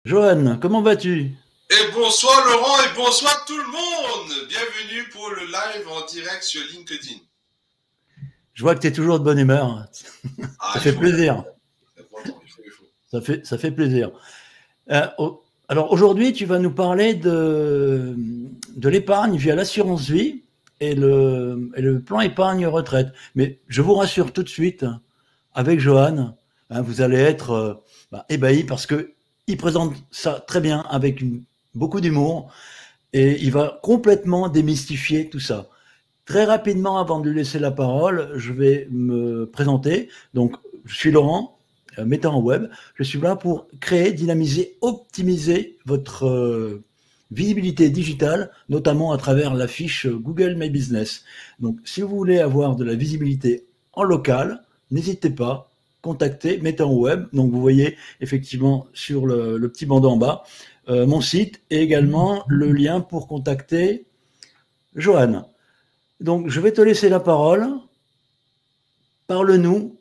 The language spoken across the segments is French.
Johan, comment vas-tu? Et bonsoir Laurent et bonsoir tout le monde. Bienvenue pour le live en direct sur LinkedIn. Je vois que tu es toujours de bonne humeur. Ça Ah, il fait faut, plaisir. c'est important, il faut. Ça fait plaisir. Alors aujourd'hui, tu vas nous parler de l'épargne via l'assurance vie et le plan épargne retraite. Mais je vous rassure tout de suite, avec Johan, vous allez être ébahis parce que il présente ça très bien avec beaucoup d'humour et il va complètement démystifier tout ça. Très rapidement, avant de lui laisser la parole, je vais me présenter. Donc, je suis Laurent, metteur en web. Je suis là pour créer, dynamiser, optimiser votre visibilité digitale, notamment à travers la fiche Google My Business. Donc, si vous voulez avoir de la visibilité en local, n'hésitez pas, contactez metteur en web. Donc, vous voyez effectivement sur le petit bandeau en bas mon site et également le lien pour contacter Johan. Donc, je vais te laisser la parole. Parle-nous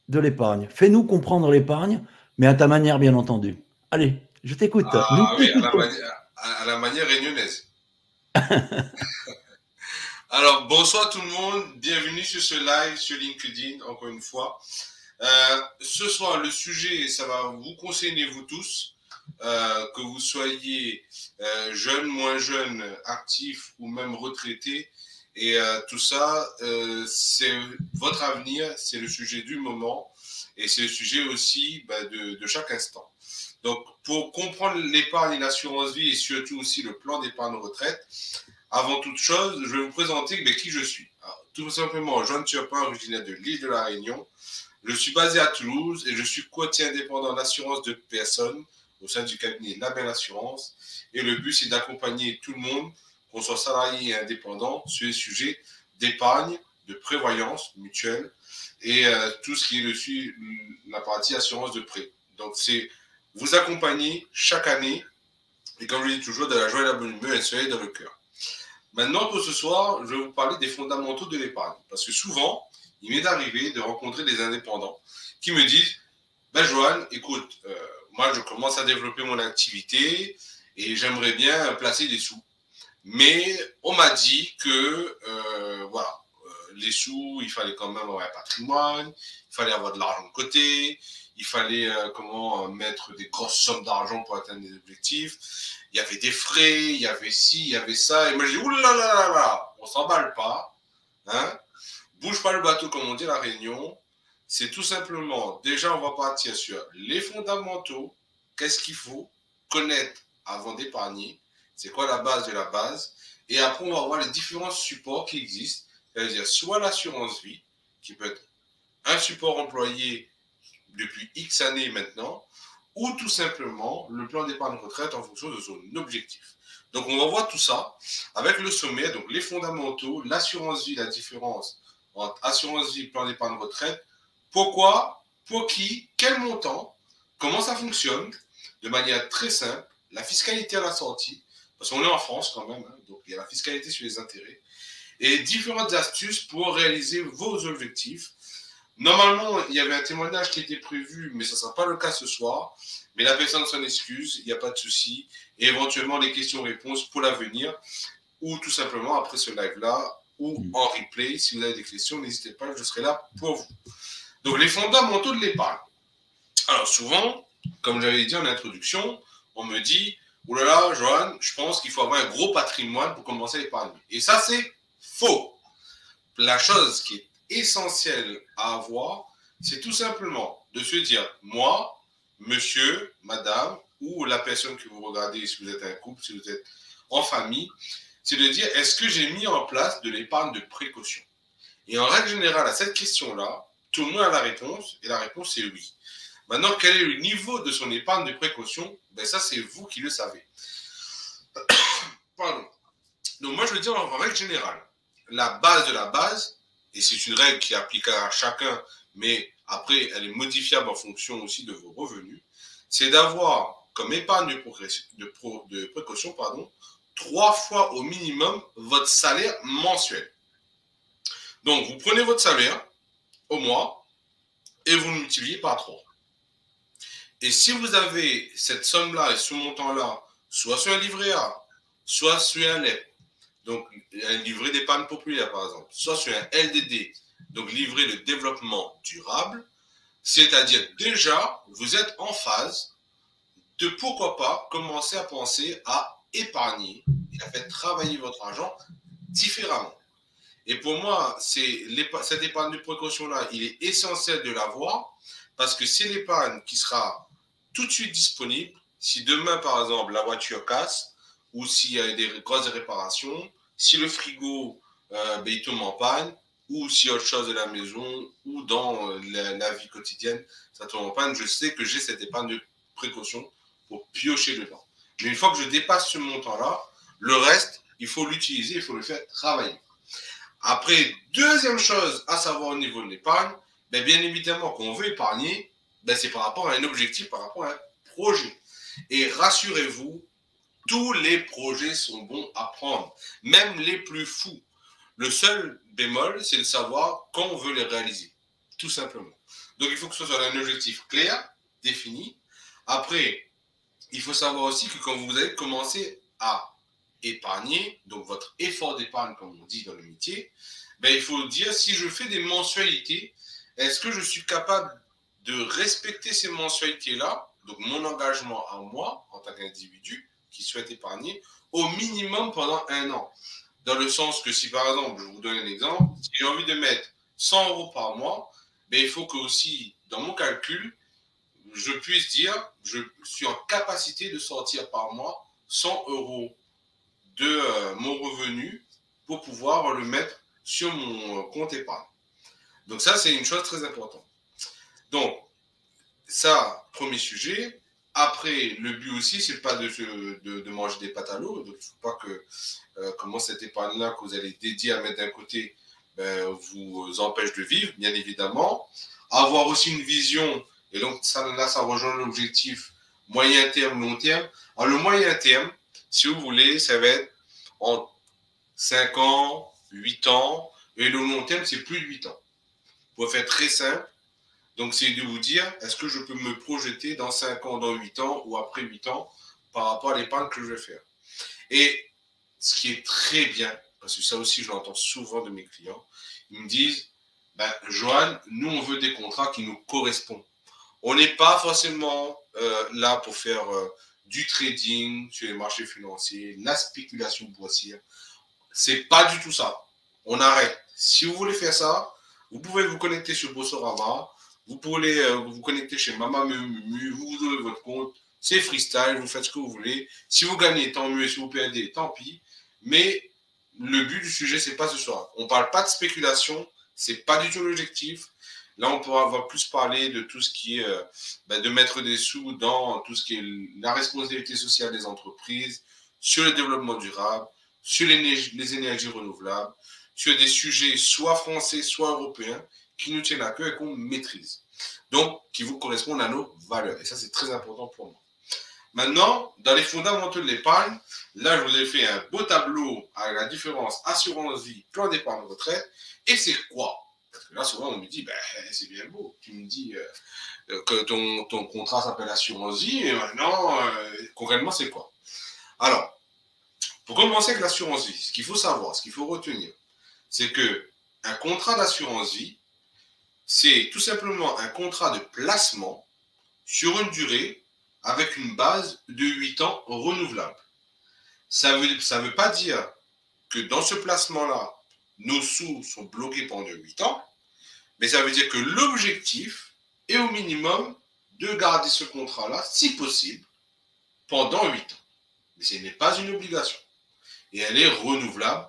de l'épargne. Fais-nous comprendre l'épargne, mais à ta manière, bien entendu. Allez, je t'écoute. Nous Ah oui, t'écoutons. à la manière réunionnaise. Alors, bonsoir tout le monde. Bienvenue sur ce live sur LinkedIn, encore une fois. Ce soir, le sujet, ça va vous concerner vous tous, que vous soyez jeunes, moins jeunes, actifs ou même retraités. Et tout ça, c'est votre avenir, c'est le sujet du moment et c'est le sujet aussi de chaque instant. Donc, pour comprendre l'épargne et l'assurance vie et surtout aussi le plan d'épargne retraite, avant toute chose, je vais vous présenter qui je suis. Alors, tout simplement, Joan Turpin, originaire de l'île de la Réunion. Je suis basé à Toulouse et je suis courtier indépendant d'assurance de personnes au sein du cabinet Label Assurance. Et le but, c'est d'accompagner tout le monde, qu'on soit salarié et indépendant, sur les sujets d'épargne, de prévoyance mutuelle et tout ce qui est dessus, la partie assurance de prêt. Donc, c'est vous accompagner chaque année et comme je dis toujours, de la joie et de la bonne humeur et soleil dans le cœur. Maintenant, pour ce soir, je vais vous parler des fondamentaux de l'épargne. Parce que souvent, il m'est arrivé de rencontrer des indépendants qui me disent Johan, écoute, moi, je commence à développer mon activité et j'aimerais bien placer des sous. Mais on m'a dit que, les sous, il fallait quand même avoir un patrimoine, il fallait avoir de l'argent de côté, il fallait mettre des grosses sommes d'argent pour atteindre des objectifs. Il y avait des frais, il y avait ci, il y avait ça. Et moi, je dis, oulala, on s'emballe pas. Hein, bouge pas le bateau, comme on dit à la Réunion. C'est tout simplement, déjà, on va partir sur les fondamentaux. Qu'est-ce qu'il faut connaître avant d'épargner? C'est quoi la base de la base? Et après, on va voir les différents supports qui existent. C'est-à-dire soit l'assurance vie, qui peut être un support employé depuis X années maintenant, ou tout simplement le plan d'épargne retraite en fonction de son objectif. Donc on va voir tout ça avec le sommet, donc les fondamentaux, l'assurance vie, la différence entre assurance vie et plan d'épargne retraite, pourquoi, pour qui, quel montant, comment ça fonctionne, de manière très simple, la fiscalité à la sortie, parce qu'on est en France quand même, hein, donc il y a la fiscalité sur les intérêts, et différentes astuces pour réaliser vos objectifs. Normalement, il y avait un témoignage qui était prévu, mais ce ne sera pas le cas ce soir. Mais la personne s'en excuse, il n'y a pas de souci. Et éventuellement, les questions-réponses pour l'avenir, ou tout simplement après ce live-là, ou en replay. Si vous avez des questions, n'hésitez pas, je serai là pour vous. Donc, les fondamentaux de l'épargne. Alors, souvent, comme j'avais dit en introduction, on me dit, oh là là, Johan, je pense qu'il faut avoir un gros patrimoine pour commencer à épargner. Et ça, c'est faux. La chose qui est essentielle à avoir, c'est tout simplement de se dire, moi, monsieur, madame, ou la personne que vous regardez, si vous êtes un couple, si vous êtes en famille, c'est de dire, est-ce que j'ai mis en place de l'épargne de précaution? Et en règle générale, à cette question-là, tout le monde a la réponse, et la réponse est oui. Maintenant, quel est le niveau de son épargne de précaution? Ça, c'est vous qui le savez. Pardon. Donc, moi, je veux dire en règle générale, la base de la base, et c'est une règle qui est applicable à chacun, mais après, elle est modifiable en fonction aussi de vos revenus, c'est d'avoir comme épargne de précaution, 3 fois au minimum votre salaire mensuel. Donc, vous prenez votre salaire au mois et vous le multipliez par 3. Et si vous avez cette somme-là et ce montant-là, soit sur un livret A, soit sur un LEP, donc un livret d'épargne populaire par exemple, soit sur un LDD, donc livret de développement durable, c'est-à-dire déjà, vous êtes en phase de pourquoi pas commencer à penser à épargner et à faire travailler votre argent différemment. Et pour moi, cette épargne de précaution-là, il est essentiel de l'avoir parce que c'est l'épargne qui sera tout de suite disponible. Si demain, par exemple, la voiture casse ou s'il y a des grosses réparations, si le frigo il tombe en panne ou s'il y a autre chose de la maison ou dans la vie quotidienne, ça tombe en panne, je sais que j'ai cette épargne de précaution pour piocher dedans. Mais une fois que je dépasse ce montant-là, le reste, il faut l'utiliser, il faut le faire travailler. Après, deuxième chose à savoir au niveau de l'épargne, bien évidemment, quand on veut épargner, c'est par rapport à un objectif, par rapport à un projet. Et rassurez-vous, tous les projets sont bons à prendre, même les plus fous. Le seul bémol, c'est de savoir quand on veut les réaliser, tout simplement. Donc, il faut que ce soit un objectif clair, défini. Après, il faut savoir aussi que quand vous allez commencer à épargner, donc votre effort d'épargne, comme on dit dans le métier, il faut dire si je fais des mensualités, est-ce que je suis capable de respecter ces mensualités-là, donc mon engagement à moi, en tant qu'individu qui souhaite épargner, au minimum pendant 1 an. Dans le sens que si par exemple, je vous donne un exemple, si j'ai envie de mettre 100 euros par mois, il faut que aussi, dans mon calcul, je puisse dire, je suis en capacité de sortir par mois 100 euros de mon revenu pour pouvoir le mettre sur mon compte épargne. Donc ça, c'est une chose très importante. Donc, ça, premier sujet. Après, le but aussi, c'est pas de manger des pâtes à l'eau. Donc, il ne faut pas que comment cette épargne-là que vous allez dédier à mettre d'un côté vous empêche de vivre, bien évidemment. Avoir aussi une vision, et donc ça rejoint l'objectif moyen terme, long terme. Alors, le moyen terme, si vous voulez, ça va être en 5 ans, 8 ans, et le long terme, c'est plus de 8 ans. Pour faire très simple, donc c'est de vous dire, est-ce que je peux me projeter dans 5 ans, dans 8 ans, ou après 8 ans, par rapport à l'épargne que je vais faire. Et ce qui est très bien, parce que ça aussi, je l'entends souvent de mes clients, ils me disent, Johan, nous, on veut des contrats qui nous correspondent. On n'est pas forcément là pour faire du trading sur les marchés financiers, la spéculation boursière. C'est pas du tout ça. On arrête. Si vous voulez faire ça, vous pouvez vous connecter sur Boursorama, vous pouvez vous connecter chez Mama Mumu, vous ouvrez votre compte, c'est freestyle, vous faites ce que vous voulez. Si vous gagnez, tant mieux, si vous perdez, tant pis. Mais le but du sujet, c'est pas ce soir. On parle pas de spéculation, c'est pas du tout l'objectif. Là, on va plus parler de tout ce qui est de mettre des sous dans tout ce qui est la responsabilité sociale des entreprises, sur le développement durable, sur les énergies renouvelables, sur des sujets soit français, soit européens, qui nous tiennent à cœur et qu'on maîtrise. Donc, qui vous correspondent à nos valeurs. Et ça, c'est très important pour moi. Maintenant, dans les fondamentaux de l'épargne, là, je vous ai fait un beau tableau avec la différence assurance-vie, plan d'épargne retraite. Et c'est quoi? Parce que là, souvent, on me dit, c'est bien beau. Tu me dis que ton contrat s'appelle assurance-vie, et maintenant, concrètement, c'est quoi? Alors, pour commencer avec l'assurance-vie, ce qu'il faut savoir, ce qu'il faut retenir, c'est qu'un contrat d'assurance-vie, c'est tout simplement un contrat de placement sur une durée avec une base de 8 ans renouvelable. Ça veut pas dire que dans ce placement-là, nos sous sont bloqués pendant 8 ans, mais ça veut dire que l'objectif est au minimum de garder ce contrat-là, si possible, pendant 8 ans. Mais ce n'est pas une obligation. Et elle est renouvelable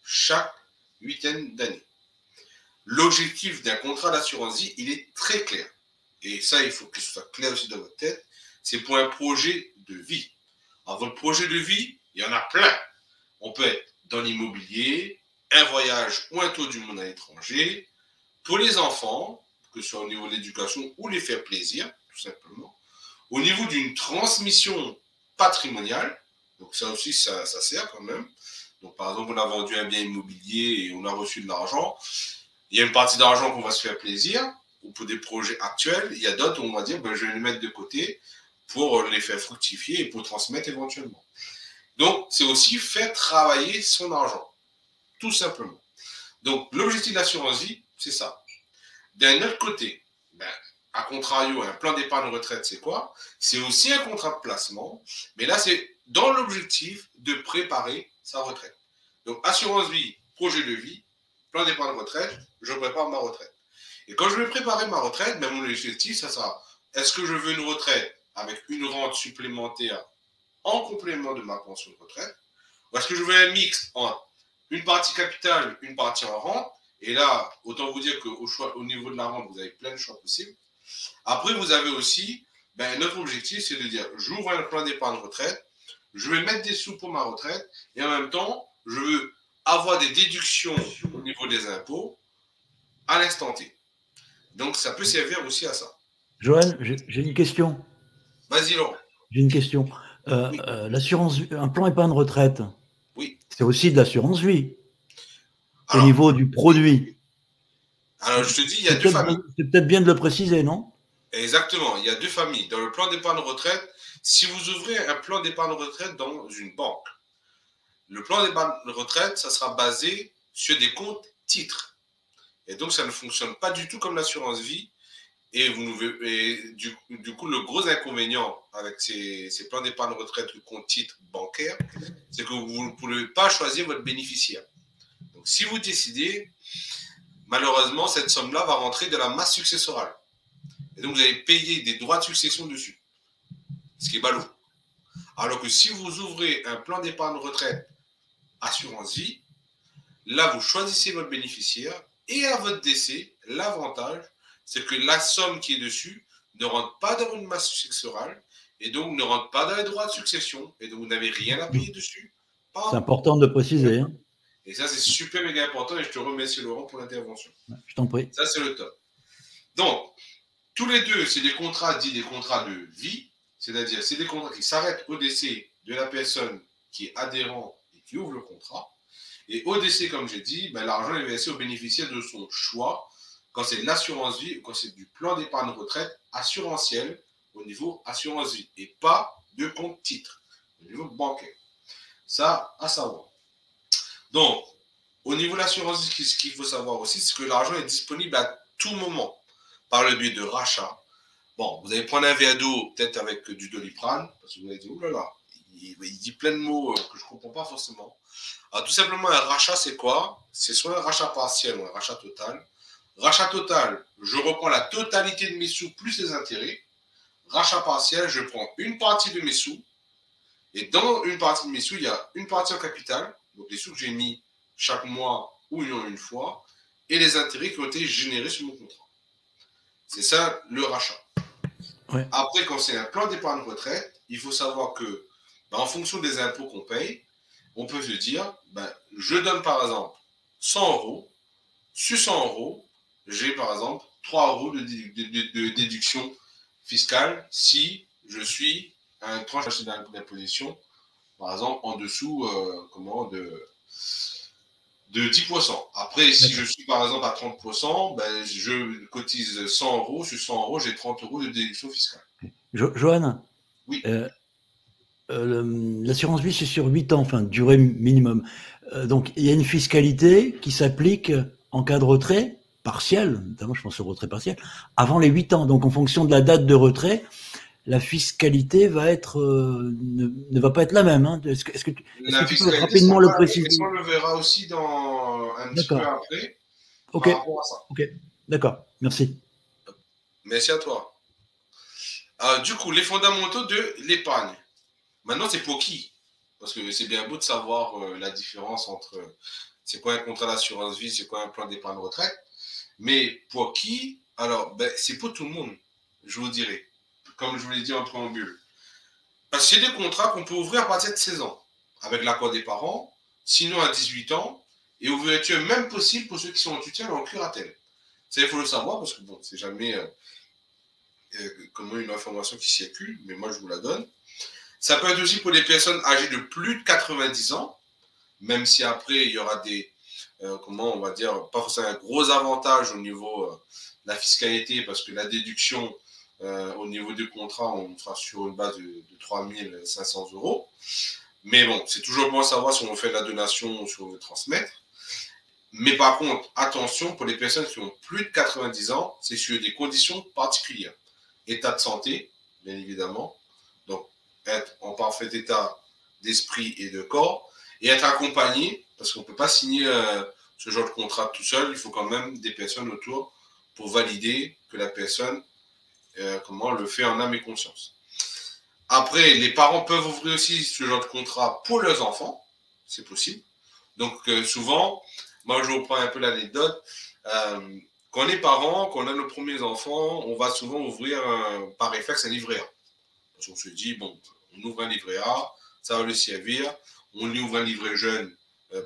chaque huitaine d'année. L'objectif d'un contrat d'assurance vie, il est très clair. Et ça, il faut que ce soit clair aussi dans votre tête. C'est pour un projet de vie. Alors, votre projet de vie, il y en a plein. On peut être dans l'immobilier, un voyage ou un tour du monde à l'étranger, pour les enfants, que ce soit au niveau de l'éducation ou les faire plaisir, tout simplement. Au niveau d'une transmission patrimoniale, donc ça aussi, ça sert quand même. Donc, par exemple, on a vendu un bien immobilier et on a reçu de l'argent. Il y a une partie d'argent qu'on va se faire plaisir, ou pour des projets actuels. Il y a d'autres où on va dire, ben, je vais les mettre de côté pour les faire fructifier et pour transmettre éventuellement. Donc, c'est aussi faire travailler son argent, tout simplement. Donc, l'objectif de l'assurance vie, c'est ça. D'un autre côté, ben, à contrario, un plan d'épargne retraite, c'est quoi? C'est aussi un contrat de placement, mais là, c'est dans l'objectif de préparer sa retraite. Donc, assurance vie, projet de vie, plan d'épargne retraite, je prépare ma retraite. Et quand je vais préparer ma retraite, ben, mon objectif, ça sera, est-ce que je veux une retraite avec une rente supplémentaire en complément de ma pension de retraite, ou est-ce que je veux un mix entre une partie capitale, une partie en rente? Et là, autant vous dire qu'au niveau de la rente, vous avez plein de choix possibles. Après, vous avez aussi, ben, notre objectif, c'est de dire, j'ouvre un plan d'épargne retraite, je vais mettre des sous pour ma retraite, et en même temps, je veux avoir des déductions au niveau des impôts à l'instant T. Donc, ça peut servir aussi à ça. Johan, j'ai une question. Vas-y, Laurent. J'ai une question. Oui. L'assurance, un plan épargne retraite, Oui. c'est aussi de l'assurance vie. Alors, au niveau du produit. Alors, je te dis, il y a deux familles. C'est peut-être bien de le préciser, non? Exactement, il y a deux familles. Dans le plan d'épargne retraite, si vous ouvrez un plan d'épargne retraite dans une banque, le plan d'épargne retraite, ça sera basé sur des comptes titres. Et donc, ça ne fonctionne pas du tout comme l'assurance vie. Et, du coup, le gros inconvénient avec ces plans d'épargne retraite, le compte titre bancaire, c'est que vous ne pouvez pas choisir votre bénéficiaire. Donc, si vous décidez, malheureusement, cette somme-là va rentrer de la masse successorale. Et donc, vous allez payer des droits de succession dessus. Ce qui est ballot. Alors que si vous ouvrez un plan d'épargne retraite assurance vie, là, vous choisissez votre bénéficiaire et à votre décès, l'avantage, c'est que la somme qui est dessus ne rentre pas dans une masse successorale et donc ne rentre pas dans les droits de succession et donc vous n'avez rien à payer dessus. C'est important de préciser. Hein. Et ça, c'est super méga important et je te remercie, Laurent, pour l'intervention. Je t'en prie. Ça, c'est le top. Donc, tous les deux, c'est des contrats dits des contrats de vie, c'est-à-dire c'est des contrats qui s'arrêtent au décès de la personne qui est adhérent et qui ouvre le contrat. Et au décès, comme j'ai dit, ben, l'argent est versé au bénéficiaire de son choix quand c'est de l'assurance vie ou quand c'est du plan d'épargne retraite assurantiel au niveau assurance vie et pas de compte titre au niveau bancaire. Ça, à savoir. Donc, au niveau de l'assurance vie, ce qu'il faut savoir aussi, c'est que l'argent est disponible à tout moment par le biais de rachat. Bon, vous allez prendre un verre d'eau, peut-être avec du Doliprane, parce que vous allez dire, oh là là, il dit plein de mots que je ne comprends pas forcément. Alors, tout simplement, un rachat, c'est quoi? C'est soit un rachat partiel ou un rachat total. Rachat total, je reprends la totalité de mes sous plus les intérêts. Rachat partiel, je prends une partie de mes sous. Et dans une partie de mes sous, il y a une partie en capital, donc les sous que j'ai mis chaque mois ou une fois, et les intérêts qui ont été générés sur mon contrat. C'est ça le rachat. Ouais. Après, quand c'est un plan d'épargne retraite, il faut savoir que, ben, en fonction des impôts qu'on paye, on peut se dire, ben, je donne par exemple 100 euros. Sur 100 euros, j'ai par exemple 3 euros de déduction fiscale si je suis à une tranche d'imposition, par exemple en dessous de 10%. Après, si je suis par exemple à 30%, ben, je cotise 100 euros. Sur 100 euros, j'ai 30 euros de déduction fiscale. Johan, oui. L'assurance vie, c'est sur 8 ans, enfin, durée minimum. Donc, il y a une fiscalité qui s'applique en cas de retrait partiel, notamment je pense au retrait partiel, avant les 8 ans. Donc, en fonction de la date de retrait, la fiscalité va être ne va pas être la même. Hein. Est-ce que tu peux rapidement le préciser? On le verra aussi dans un petit peu après. Ok. Par rapport à ça. Ok. D'accord. Merci. Merci à toi. Du coup, les fondamentaux de l'épargne. Maintenant, c'est pour qui? Parce que c'est bien beau de savoir la différence entre c'est quoi un contrat d'assurance vie, c'est quoi un plan d'épargne retraite. Mais pour qui? Alors, ben, c'est pour tout le monde, je vous dirais. Comme je vous l'ai dit en préambule. Parce que c'est des contrats qu'on peut ouvrir à partir de 16 ans, avec l'accord des parents, sinon à 18 ans, et ouverture même possible pour ceux qui sont en tutelle ou en curatelle. Ça, il faut le savoir, parce que bon, c'est jamais comme une information qui circule, mais moi je vous la donne. Ça peut être aussi pour des personnes âgées de plus de 90 ans, même si après il y aura des, comment on va dire, pas forcément un gros avantage au niveau la fiscalité, parce que la déduction au niveau du contrat, on sera sur une base de 3 500 euros. Mais bon, c'est toujours bon à savoir si on fait de la donation ou si on veut transmettre. Mais par contre, attention, pour les personnes qui ont plus de 90 ans, c'est sur des conditions particulières. État de santé, bien évidemment. Donc, être en parfait état d'esprit et de corps. Et être accompagné, parce qu'on ne peut pas signer ce genre de contrat tout seul. Il faut quand même des personnes autour pour valider que la personne le fait en âme et conscience. Après, les parents peuvent ouvrir aussi ce genre de contrat pour leurs enfants. C'est possible. Donc, souvent, moi, je reprends un peu l'anecdote. Quand on est parents, quand on a nos premiers enfants, on va souvent ouvrir par réflexe un livret A. Parce qu'on se dit, bon, on ouvre un livret A, ça va le servir. On lui ouvre un livret jeune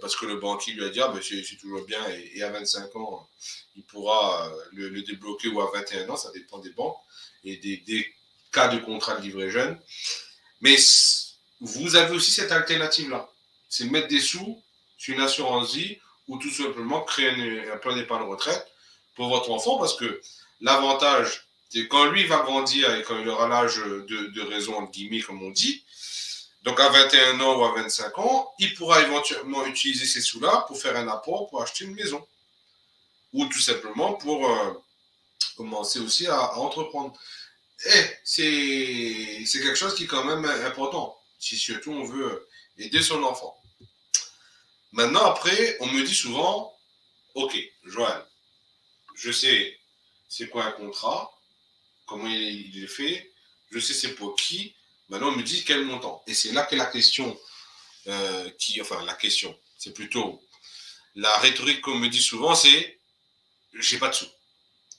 parce que le banquier lui a dit, ah, ben, c'est toujours bien. Et à 25 ans, il pourra le débloquer, ou à 21 ans, ça dépend des banques et des cas de contrat de livret jeune. Mais vous avez aussi cette alternative-là. C'est mettre des sous sur une assurance vie ou tout simplement créer un plan d'épargne retraite pour votre enfant, parce que l'avantage, c'est quand lui va grandir et quand il aura l'âge de raison, entre guillemets, comme on dit, donc à 21 ans ou à 25 ans, il pourra éventuellement utiliser ces sous-là pour faire un apport pour acheter une maison. Ou tout simplement pour commencer aussi à entreprendre. Et c'est quelque chose qui est quand même important, si surtout on veut aider son enfant. Maintenant, après, on me dit souvent, ok, Joël, je sais c'est quoi un contrat, comment il est fait, je sais c'est pour qui, maintenant on me dit quel montant. Et c'est là que la question, la question, c'est plutôt la rhétorique qu'on me dit souvent, c'est j'ai pas de sous.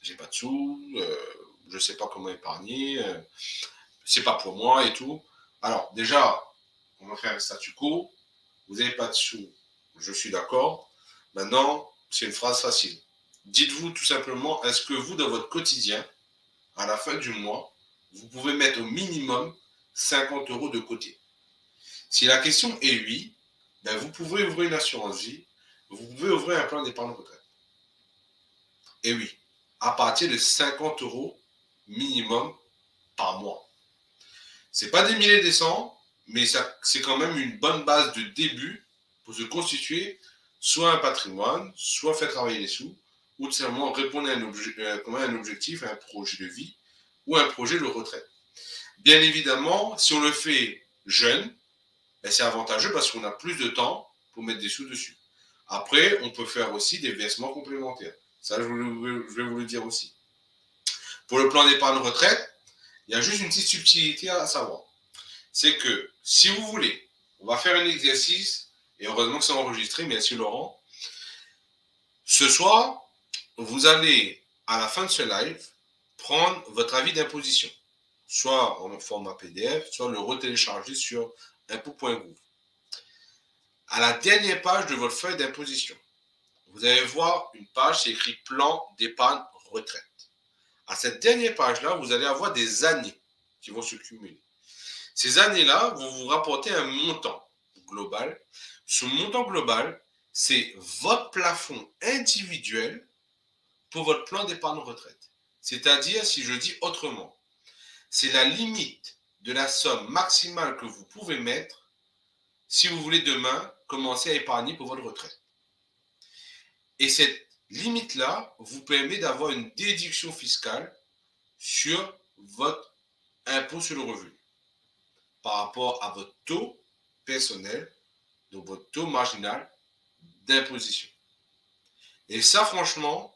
J'ai pas de sous, je sais pas comment épargner, c'est pas pour moi et tout. Alors, déjà, on va faire un statu quo, vous n'avez pas de sous, je suis d'accord. Maintenant, c'est une phrase facile. Dites-vous tout simplement, est-ce que vous, dans votre quotidien, à la fin du mois, vous pouvez mettre au minimum 50 euros de côté? Si la question est oui, ben vous pouvez ouvrir une assurance vie, vous pouvez ouvrir un plan d'épargne retraite. Et oui, à partir de 50 euros minimum par mois. Ce n'est pas des milliers et des cents, mais c'est quand même une bonne base de début pour se constituer soit un patrimoine, soit faire travailler les sous, ou tout simplement répondre à un objectif, à un projet de vie ou un projet de retraite. Bien évidemment, si on le fait jeune, ben c'est avantageux parce qu'on a plus de temps pour mettre des sous dessus. Après, on peut faire aussi des versements complémentaires. Ça, je vais vous le dire aussi. Pour le plan d'épargne retraite, il y a juste une petite subtilité à savoir. C'est que si vous voulez, on va faire un exercice, et heureusement que c'est enregistré, merci Laurent. Ce soir, vous allez, à la fin de ce live, prendre votre avis d'imposition, soit en format PDF, soit le retélécharger sur impôt.gouv. À la dernière page de votre feuille d'imposition, vous allez voir une page, c'est écrit plan d'épargne retraite. À cette dernière page-là, vous allez avoir des années qui vont se cumuler. Ces années-là vont vous rapporter un montant global. Ce montant global, c'est votre plafond individuel pour votre plan d'épargne retraite. C'est-à-dire, si je dis autrement, c'est la limite de la somme maximale que vous pouvez mettre si vous voulez demain commencer à épargner pour votre retraite. Et cette limite-là vous permet d'avoir une déduction fiscale sur votre impôt sur le revenu par rapport à votre taux personnel, donc votre taux marginal d'imposition. Et ça, franchement,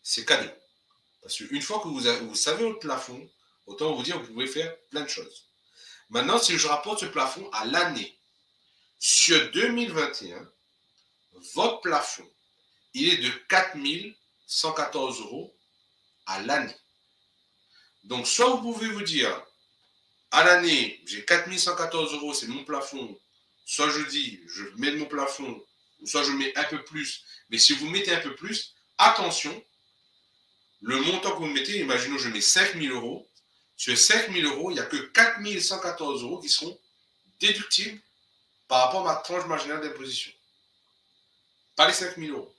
c'est cadeau. Parce qu'une fois que vous savez votre plafond, autant vous dire que vous pouvez faire plein de choses. Maintenant, si je rapporte ce plafond à l'année, sur 2021, votre plafond, il est de 4 114 euros à l'année. Donc, soit vous pouvez vous dire, à l'année, j'ai 4 114 euros, c'est mon plafond. Soit je dis, je mets mon plafond, ou soit je mets un peu plus. Mais si vous mettez un peu plus, attention, le montant que vous mettez, imaginons je mets 5 000 euros. Sur 5 000 euros, il n'y a que 4 114 euros qui seront déductibles par rapport à ma tranche marginale d'imposition. Pas les 5 000 euros.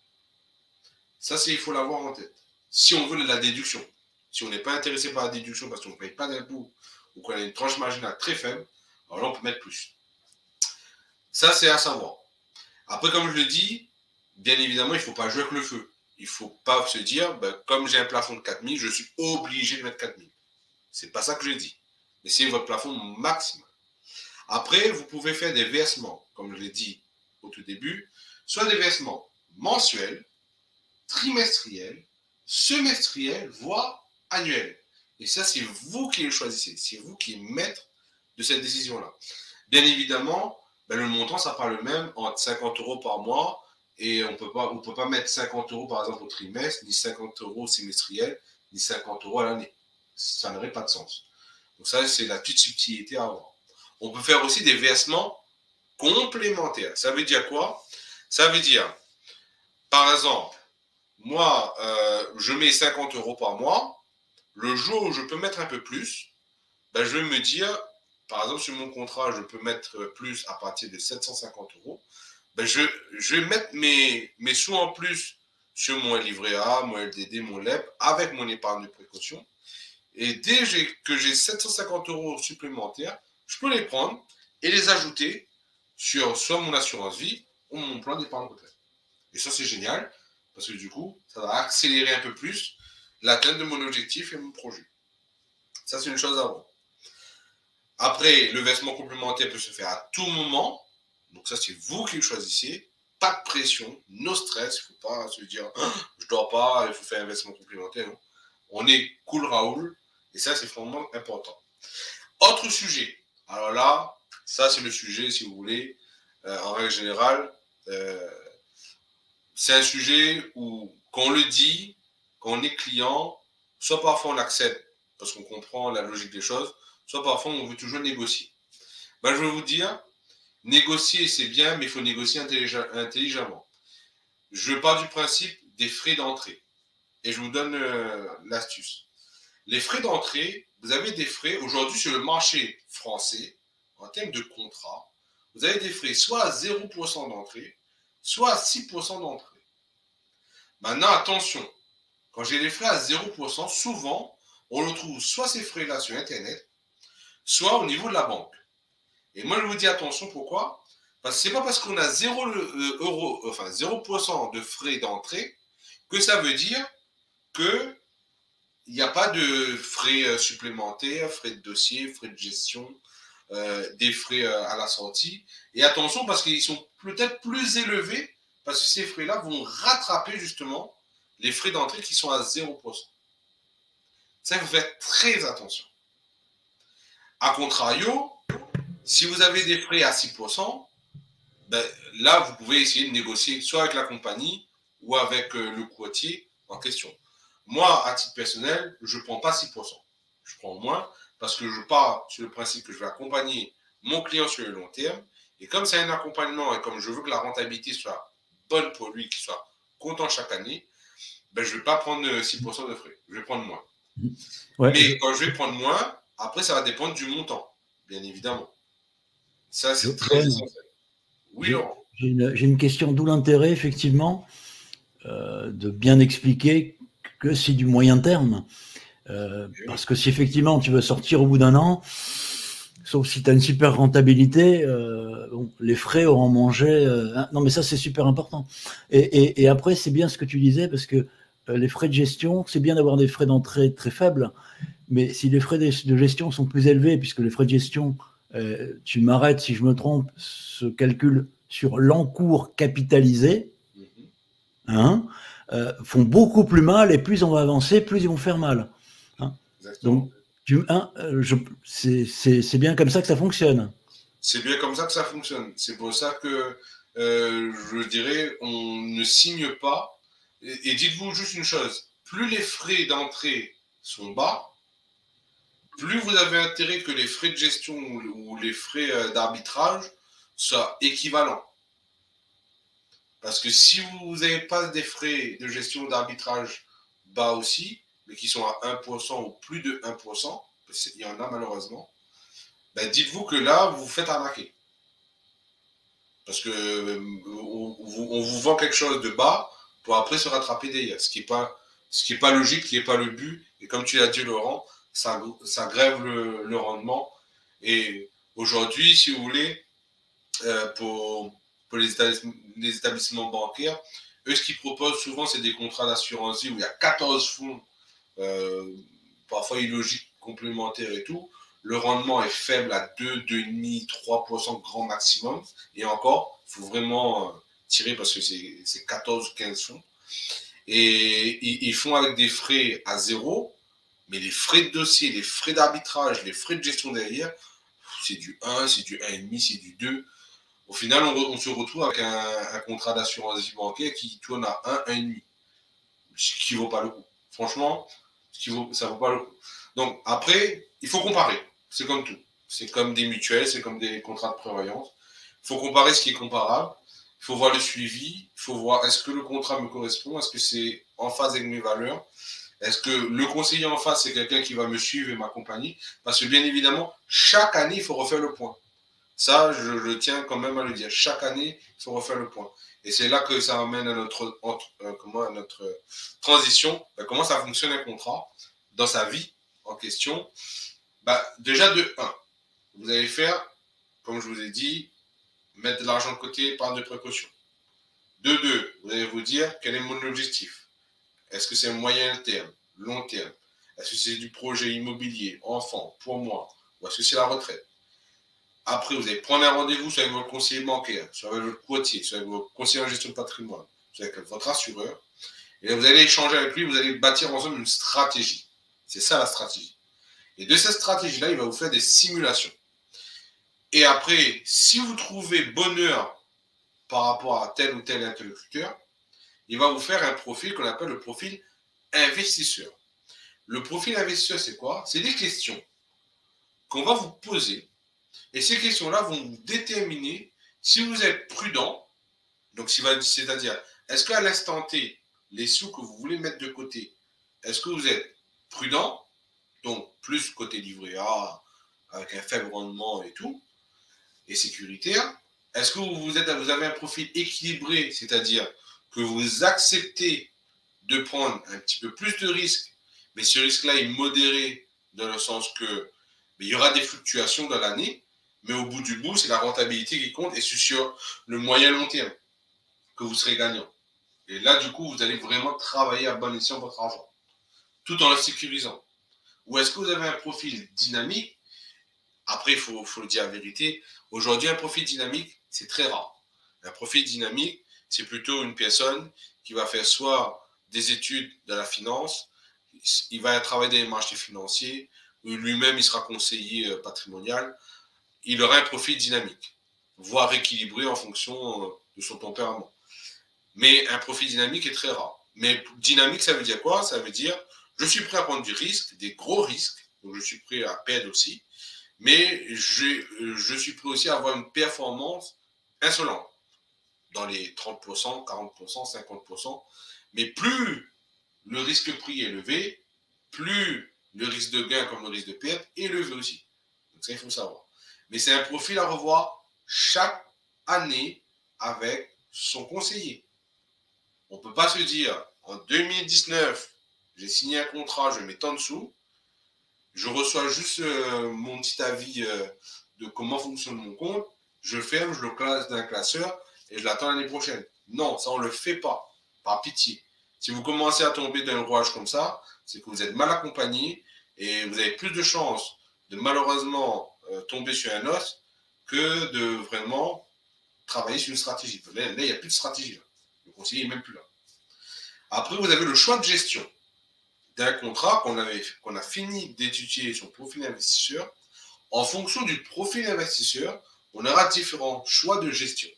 Ça, il faut l'avoir en tête. si on veut de la déduction. Si on n'est pas intéressé par la déduction parce qu'on ne paye pas d'impôt ou qu'on a une tranche marginale très faible, alors là, on peut mettre plus. Ça, c'est à savoir. Après, comme je le dis, bien évidemment, il ne faut pas jouer avec le feu. Il ne faut pas se dire, ben, comme j'ai un plafond de 4 000, je suis obligé de mettre 4 000. Ce n'est pas ça que je dis. Mais c'est votre plafond maximal. Après, vous pouvez faire des versements, comme je l'ai dit au tout début, soit des versements mensuels, trimestriels, semestriels, voire annuels. Et ça, c'est vous qui le choisissez. C'est vous qui êtes maître de cette décision-là. Bien évidemment, ben, le montant, ça part le même entre 50 € par mois et on ne peut pas mettre 50 € par exemple au trimestre, ni 50 € au semestriel, ni 50 € à l'année. Ça n'aurait pas de sens. Donc ça, c'est la petite subtilité à avoir. On peut faire aussi des versements complémentaires. Ça veut dire quoi? Ça veut dire, par exemple, moi, je mets 50 € par mois. Le jour où je peux mettre un peu plus, ben, je vais me dire, par exemple, sur mon contrat, je peux mettre plus à partir de 750 €. Ben, je vais mettre mes sous en plus sur mon livret A, mon LDD, mon LEP, avec mon épargne de précaution. Et dès que j'ai 750 € supplémentaires, je peux les prendre et les ajouter sur soit mon assurance vie ou mon plan d'épargne retraite. Et ça, c'est génial, parce que du coup, ça va accélérer un peu plus l'atteinte de mon objectif et mon projet. Ça, c'est une chose à voir. Après, le versement complémentaire peut se faire à tout moment. Donc ça, c'est vous qui le choisissez. Pas de pression, no stress. Il ne faut pas se dire « je ne dors pas, il faut faire un versement complémentaire ». Non. On est cool Raoul. Et ça, c'est vraiment important. Autre sujet. Alors là, ça, c'est le sujet, si vous voulez, en règle générale. C'est un sujet où, quand on le dit, quand on est client, soit parfois on accepte parce qu'on comprend la logique des choses, soit parfois on veut toujours négocier. Ben, je vais vous dire, négocier c'est bien, mais il faut négocier intelligemment. Je pars du principe des frais d'entrée. Et je vous donne l'astuce. Les frais d'entrée, vous avez des frais, aujourd'hui sur le marché français, en termes de contrat, vous avez des frais soit à 0% d'entrée, soit à 6% d'entrée. Maintenant, attention, quand j'ai les frais à 0%, souvent, on retrouve soit ces frais-là sur Internet, soit au niveau de la banque. Et moi, je vous dis attention, pourquoi? Parce que ce n'est pas parce qu'on a 0% de frais d'entrée que ça veut dire qu'il n'y a pas de frais supplémentaires, frais de dossier, frais de gestion, des frais à la sortie. Et attention, parce qu'ils sont peut-être plus élevés, parce que ces frais-là vont rattraper justement les frais d'entrée qui sont à 0%. Ça, il faut faire très attention. A contrario, si vous avez des frais à 6%, ben, là, vous pouvez essayer de négocier soit avec la compagnie ou avec le courtier en question. Moi, à titre personnel, je ne prends pas 6%. Je prends moins parce que je pars sur le principe que je vais accompagner mon client sur le long terme. Et comme c'est un accompagnement et comme je veux que la rentabilité soit bonne pour lui, qu'il soit content chaque année, ben, je ne vais pas prendre 6% de frais. Je vais prendre moins. Ouais, mais quand je vais prendre moins, après, ça va dépendre du montant, bien évidemment. Ça, c'est très essentiel. Oui, Laurent. J'ai une question, d'où l'intérêt, effectivement, de bien expliquer que c'est du moyen terme. Parce que si effectivement tu veux sortir au bout d'un an, sauf si tu as une super rentabilité, bon, les frais auront mangé. Non, mais ça, c'est super important. Et après, c'est bien ce que tu disais, parce que les frais de gestion, c'est bien d'avoir des frais d'entrée très faibles, mais si les frais de gestion sont plus élevés, puisque les frais de gestion, tu m'arrêtes si je me trompe, se calculent sur l'encours capitalisé, hein, font beaucoup plus mal, et plus on va avancer, plus ils vont faire mal. Hein. Donc, c'est bien comme ça que ça fonctionne. C'est bien comme ça que ça fonctionne. C'est pour ça que je dirais, on ne signe pas. Et dites-vous juste une chose, plus les frais d'entrée sont bas, plus vous avez intérêt que les frais de gestion ou les frais d'arbitrage soient équivalents. Parce que si vous n'avez pas des frais de gestion d'arbitrage bas aussi, mais qui sont à 1% ou plus de 1%, il y en a malheureusement, ben dites-vous que là, vous vous faites arnaquer. Parce qu'on vous vend quelque chose de bas pour après se rattraper derrière, ce qui n'est pas Ce qui n'est pas logique, qui n'est pas le but. Et comme tu l'as dit, Laurent, ça grève le rendement. Et aujourd'hui, si vous voulez, pour les établissements bancaires, eux, ce qu'ils proposent souvent, c'est des contrats d'assurance vie où il y a 14 fonds, parfois illogiques, complémentaires et tout. Le rendement est faible à 2, 2,5, 3% grand maximum. Et encore, il faut vraiment tirer parce que c'est 14 ou 15 fonds. Et ils font avec des frais à zéro, mais les frais de dossier, les frais d'arbitrage, les frais de gestion derrière, c'est du 1, c'est du 1,5, c'est du 2. Au final, on se retrouve avec un contrat d'assurance vie bancaire qui tourne à 1, 1,5, ce qui ne vaut pas le coup. Franchement, ça ne vaut pas le coup. Donc après, il faut comparer. C'est comme tout. C'est comme des mutuelles, c'est comme des contrats de prévoyance. Il faut comparer ce qui est comparable. Il faut voir le suivi. Il faut voir est-ce que le contrat me correspond, est-ce que c'est en phase avec mes valeurs. Est-ce que le conseiller en face, c'est quelqu'un qui va me suivre et m'accompagner? Parce que bien évidemment, chaque année, il faut refaire le point. Ça, je tiens quand même à le dire. Chaque année, il faut refaire le point. Et c'est là que ça amène à notre transition. Comment ça fonctionne un contrat dans sa vie en question? Déjà, de 1, vous allez faire, comme je vous ai dit, mettre de l'argent de côté par de précaution. De 2, vous allez vous dire quel est mon objectif. Est-ce que c'est moyen terme, long terme? Est-ce que c'est du projet immobilier, enfant, pour moi? Ou est-ce que c'est la retraite? Après, vous allez prendre un rendez-vous soit avec votre conseiller bancaire, soit avec votre courtier, soit avec votre conseiller en gestion de patrimoine, soit avec votre assureur. Et là, vous allez échanger avec lui, vous allez bâtir ensemble une stratégie. C'est ça la stratégie. Et de cette stratégie-là, il va vous faire des simulations. Et après, si vous trouvez bonheur par rapport à tel ou tel interlocuteur, il va vous faire un profil qu'on appelle le profil investisseur. Le profil investisseur, c'est quoi? C'est des questions qu'on va vous poser. Et ces questions-là vont vous déterminer si vous êtes prudent. Donc, c'est-à-dire, est-ce qu'à l'instant T, les sous que vous voulez mettre de côté, est-ce que vous êtes prudent? Donc, plus côté livret A, avec un faible rendement et tout, et sécuritaire. Est-ce que vous avez un profil équilibré, c'est-à-dire que vous acceptez de prendre un petit peu plus de risques, mais ce risque-là est modéré dans le sens que il y aura des fluctuations dans l'année, mais au bout du bout, c'est la rentabilité qui compte et c'est sur le moyen long terme que vous serez gagnant. Et là, du coup, vous allez vraiment travailler à bon escient votre argent, tout en le sécurisant. Ou est-ce que vous avez un profil dynamique? Après, il faut le dire la vérité. Aujourd'hui, un profil dynamique, c'est très rare. Un profil dynamique, c'est plutôt une personne qui va faire soit des études dans la finance, il va travailler dans les marchés financiers, ou lui-même, il sera conseiller patrimonial. Il aura un profil dynamique, voire équilibré en fonction de son tempérament. Mais un profil dynamique est très rare. Mais dynamique, ça veut dire quoi? Ça veut dire, je suis prêt à prendre du risque, des gros risques, donc je suis prêt à perdre aussi, mais je suis prêt aussi à avoir une performance insolente, dans les 30%, 40%, 50%. Mais plus le risque prix est élevé, plus le risque de gain comme le risque de perte est élevé aussi. Donc ça, il faut savoir. Mais c'est un profil à revoir chaque année avec son conseiller. On ne peut pas se dire, en 2019, j'ai signé un contrat, je mets tant de sous, je reçois juste mon petit avis de comment fonctionne mon compte, je ferme, je le classe dans un classeur et je l'attends l'année prochaine. Non, ça on ne le fait pas, par pitié. Si vous commencez à tomber dans un rouage comme ça, c'est que vous êtes mal accompagné et vous avez plus de chances de malheureusement tomber sur un os que de vraiment travailler sur une stratégie. Là, il n'y a plus de stratégie. Là. Le conseiller n'est même plus là. Après, vous avez le choix de gestion d'un contrat qu'on a fini d'étudier son profil investisseur. En fonction du profil investisseur, on aura différents choix de gestion.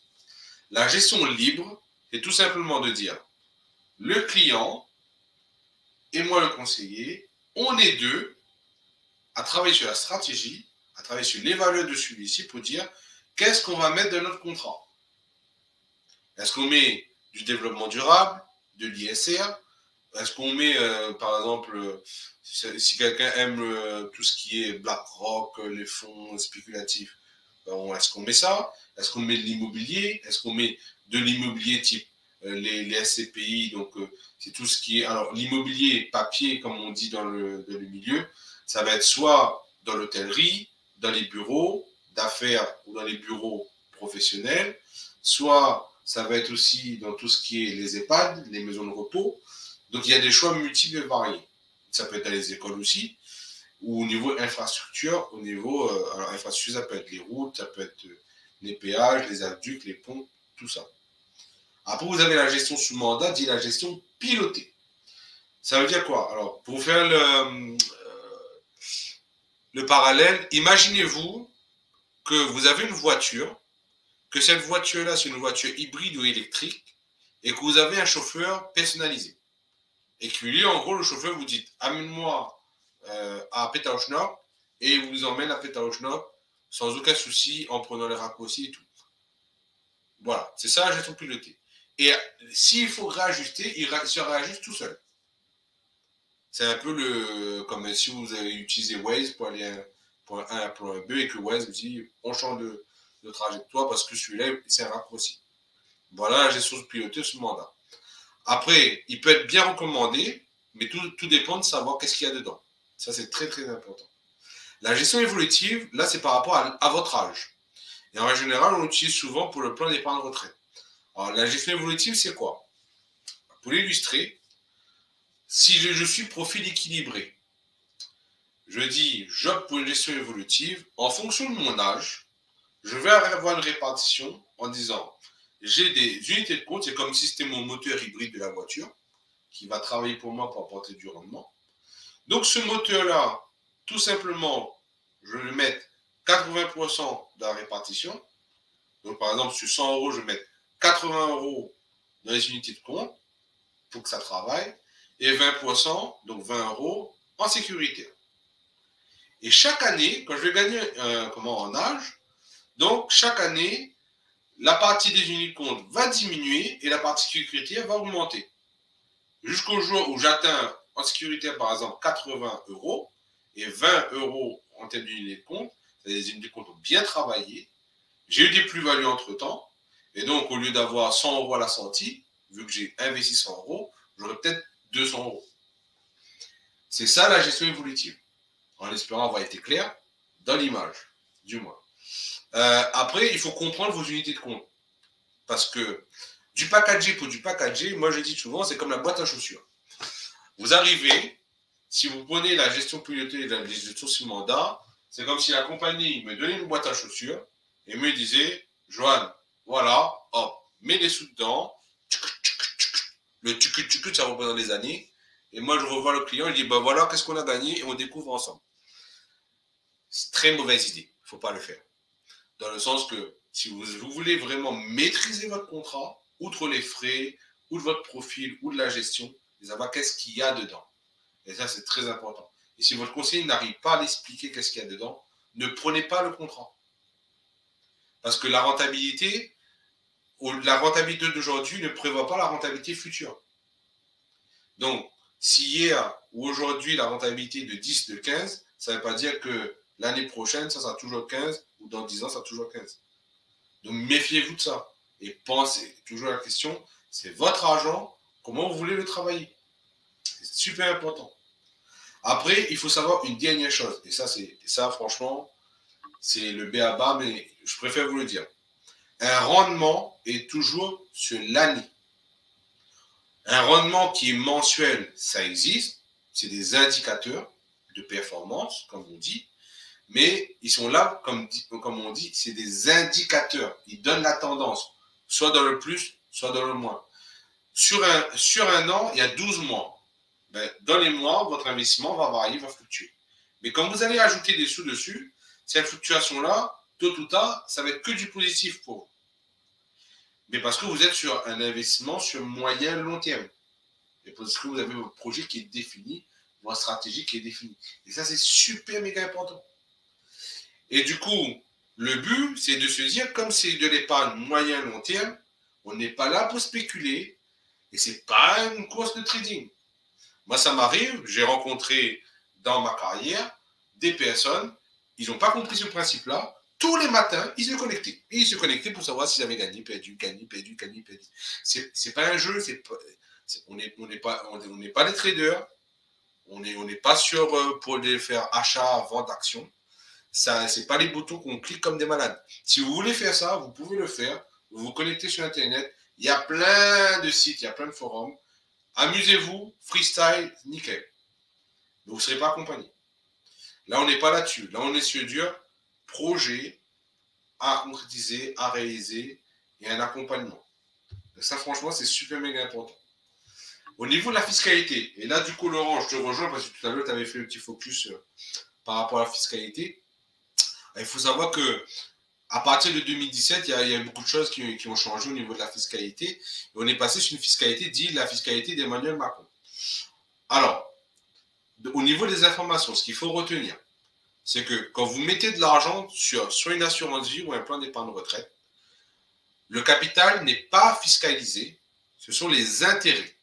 La gestion libre, c'est tout simplement de dire le client et moi le conseiller, on est deux à travailler sur la stratégie, à travailler sur les valeurs de celui-ci pour dire qu'est-ce qu'on va mettre dans notre contrat. Est-ce qu'on met du développement durable, de l'ISR? Est-ce qu'on met, par exemple, si quelqu'un aime tout ce qui est BlackRock, les fonds spéculatifs, est-ce qu'on met ça? Est-ce qu'on met de l'immobilier? Est-ce qu'on met de l'immobilier type les SCPI, donc c'est tout ce qui est... Alors, l'immobilier papier, comme on dit dans le milieu, ça va être soit dans l'hôtellerie, dans les bureaux d'affaires ou dans les bureaux professionnels, soit ça va être aussi dans tout ce qui est les EHPAD, les maisons de repos. Donc, il y a des choix multiples et variés. Ça peut être dans les écoles aussi, ou au niveau infrastructure, au niveau... alors, infrastructure, ça peut être les routes, ça peut être les péages, les aqueducs, les ponts, tout ça. Après, vous avez la gestion sous mandat, dit la gestion pilotée. Ça veut dire quoi? Alors, pour faire le parallèle, imaginez-vous que vous avez une voiture, que cette voiture-là, c'est une voiture hybride ou électrique, et que vous avez un chauffeur personnalisé. Et que lui, en gros, le chauffeur vous dit, amène-moi à Pétaouchnok, et il vous emmène à Pétaouchnok sans aucun souci, en prenant les raccourcis et tout. Voilà, c'est ça la gestion pilotée. Et s'il faut réajuster, il se réajuste tout seul. C'est un peu comme si vous avez utilisé Waze pour aller d'un point A à un point B et que Waze vous dit on change de trajectoire parce que celui-là, c'est un raccourci. Voilà la gestion pilotée sous mandat. Après, il peut être bien recommandé, mais tout dépend de savoir qu'est-ce qu'il y a dedans. Ça, c'est très, très important. La gestion évolutive, là, c'est par rapport à votre âge. Et en général, on l'utilise souvent pour le plan d'épargne retraite. Alors, la gestion évolutive, c'est quoi? Pour l'illustrer, si je suis profil équilibré, je dis, j'opte pour une gestion évolutive, en fonction de mon âge, je vais avoir une répartition en disant, j'ai des unités de compte, c'est comme si c'était mon moteur hybride de la voiture, qui va travailler pour moi pour apporter du rendement. Donc, ce moteur-là, tout simplement, je vais le mettre 80% de la répartition. Donc, par exemple, sur 100 euros, je vais mettre 80 euros dans les unités de compte pour que ça travaille, et 20%, donc 20 euros, en sécurité. Et chaque année, quand je vais gagner en âge, donc chaque année, la partie des unités de compte va diminuer et la partie sécurité va augmenter. Jusqu'au jour où j'atteins en sécurité, par exemple, 80 euros et 20 euros en termes d'unités de compte, les unités de compte ont bien travaillé. J'ai eu des plus-values entre-temps. Et donc, au lieu d'avoir 100 euros à la sortie, vu que j'ai investi 100 euros, j'aurais peut-être 200 euros. C'est ça la gestion évolutive. En espérant avoir été clair dans l'image, du moins. Après, il faut comprendre vos unités de compte. Parce que du packagé pour du packagé, moi je dis souvent, c'est comme la boîte à chaussures. Vous arrivez, si vous prenez la gestion pilotée et la gestion sous mandat, c'est comme si la compagnie me donnait une boîte à chaussures et me disait, Joanne, voilà, hop, mets les sous dedans, le tucu, ça représente des années, et moi je revois le client, je dis, ben voilà, qu'est-ce qu'on a gagné, et on découvre ensemble. C'est très mauvaise idée, il ne faut pas le faire. Dans le sens que, si vous voulez vraiment maîtriser votre contrat, outre les frais, ou de votre profil, ou de la gestion, de savoir qu'est-ce qu'il y a dedans. Et ça, c'est très important. Et si votre conseiller n'arrive pas à l'expliquer qu'est-ce qu'il y a dedans, ne prenez pas le contrat. Parce que la rentabilité d'aujourd'hui ne prévoit pas la rentabilité future. Donc, si hier ou aujourd'hui la rentabilité est de 10, de 15, ça ne veut pas dire que l'année prochaine, ça sera toujours 15, ou dans 10 ans, ça sera toujours 15. Donc, méfiez-vous de ça. Et pensez toujours à la question, c'est votre argent, comment vous voulez le travailler. C'est super important. Après, il faut savoir une dernière chose. Et ça, franchement, c'est le b.a.-ba, mais je préfère vous le dire. Un rendement est toujours sur l'année. Un rendement qui est mensuel, ça existe. C'est des indicateurs de performance, comme on dit. Mais ils sont là, comme on dit, c'est des indicateurs. Ils donnent la tendance, soit dans le plus, soit dans le moins. Sur un an, il y a 12 mois. Ben, dans les mois, votre investissement va varier, va fluctuer. Mais quand vous allez ajouter des sous dessus, cette fluctuation-là, tôt ou tard, ça va être que du positif pour vous. Mais parce que vous êtes sur un investissement sur moyen long terme. Et parce que vous avez votre projet qui est défini, votre stratégie qui est définie. Et ça, c'est super méga important. Et du coup, le but, c'est de se dire, comme c'est de l'épargne moyen long terme, on n'est pas là pour spéculer. Et ce n'est pas une course de trading. Moi, ça m'arrive, j'ai rencontré dans ma carrière des personnes, ils n'ont pas compris ce principe-là, tous les matins, il se connectait. Et il se connectait pour savoir s'il avait gagné, perdu, gagné, perdu, gagné, perdu. C'est pas un jeu, on n'est pas des traders, on n'est pas sûr pour les faire achat, vente, action. Ça, c'est pas les boutons qu'on clique comme des malades. Si vous voulez faire ça, vous pouvez le faire. Vous vous connectez sur Internet. Il y a plein de sites, il y a plein de forums. Amusez-vous, freestyle, nickel. Mais vous ne serez pas accompagné. Là, on n'est pas là-dessus. Là, on est sur du projet à concrétiser, à réaliser et un accompagnement. Donc ça, franchement, c'est super méga important. Au niveau de la fiscalité, et là, du coup, Laurent, je te rejoins parce que tout à l'heure, tu avais fait le petit focus par rapport à la fiscalité. Il faut savoir que à partir de 2017, il y a beaucoup de choses qui ont changé au niveau de la fiscalité. Et on est passé sur une fiscalité dite la fiscalité d'Emmanuel Macron. Alors, au niveau des informations, ce qu'il faut retenir, c'est que quand vous mettez de l'argent sur une assurance vie ou un plan d'épargne retraite, le capital n'est pas fiscalisé, ce sont les intérêts.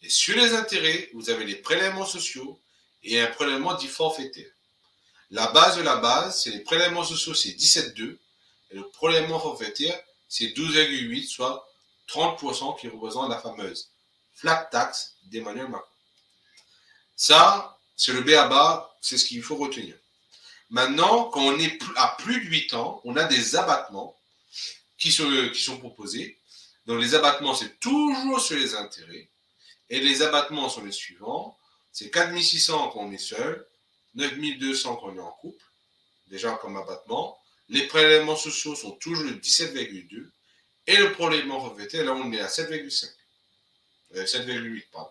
Et sur les intérêts, vous avez les prélèvements sociaux et un prélèvement dit forfaitaire. La base de la base, c'est les prélèvements sociaux, c'est 17,2. Et le prélèvement forfaitaire, c'est 12,8, soit 30% qui représente la fameuse flat tax d'Emmanuel Macron. Ça, c'est le b.a.-ba, c'est ce qu'il faut retenir. Maintenant, quand on est à plus de 8 ans, on a des abattements qui sont proposés. Donc les abattements, c'est toujours sur les intérêts. Et les abattements sont les suivants. C'est 4 600 quand on est seul, 9 200 quand on est en couple, déjà comme abattement. Les prélèvements sociaux sont toujours de 17,2. Et le prélèvement forfaitaire, là, on est à 7,5. 7,8, pardon.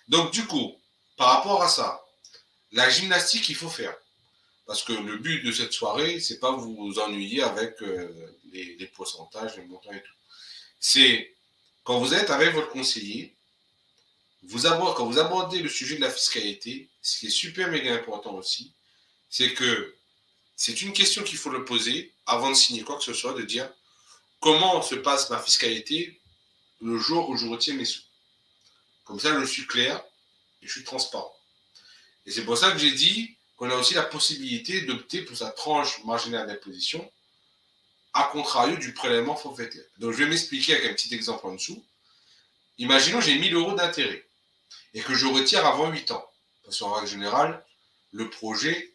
Donc, du coup, par rapport à ça, la gymnastique, il faut faire. Parce que le but de cette soirée, c'est pas vous ennuyer avec les pourcentages, les montants et tout. C'est quand vous êtes avec votre conseiller, quand vous abordez le sujet de la fiscalité, ce qui est super méga important aussi, c'est que c'est une question qu'il faut le poser avant de signer quoi que ce soit, de dire comment se passe ma fiscalité le jour où je retiens mes sous. Comme ça, je suis clair et je suis transparent. Et c'est pour ça que j'ai dit qu'on a aussi la possibilité d'opter pour sa tranche marginale d'imposition, à contrario du prélèvement forfaitaire. Donc, je vais m'expliquer avec un petit exemple en dessous. Imaginons que j'ai 1 000 € d'intérêt et que je retire avant 8 ans. Parce qu'en règle générale, le projet,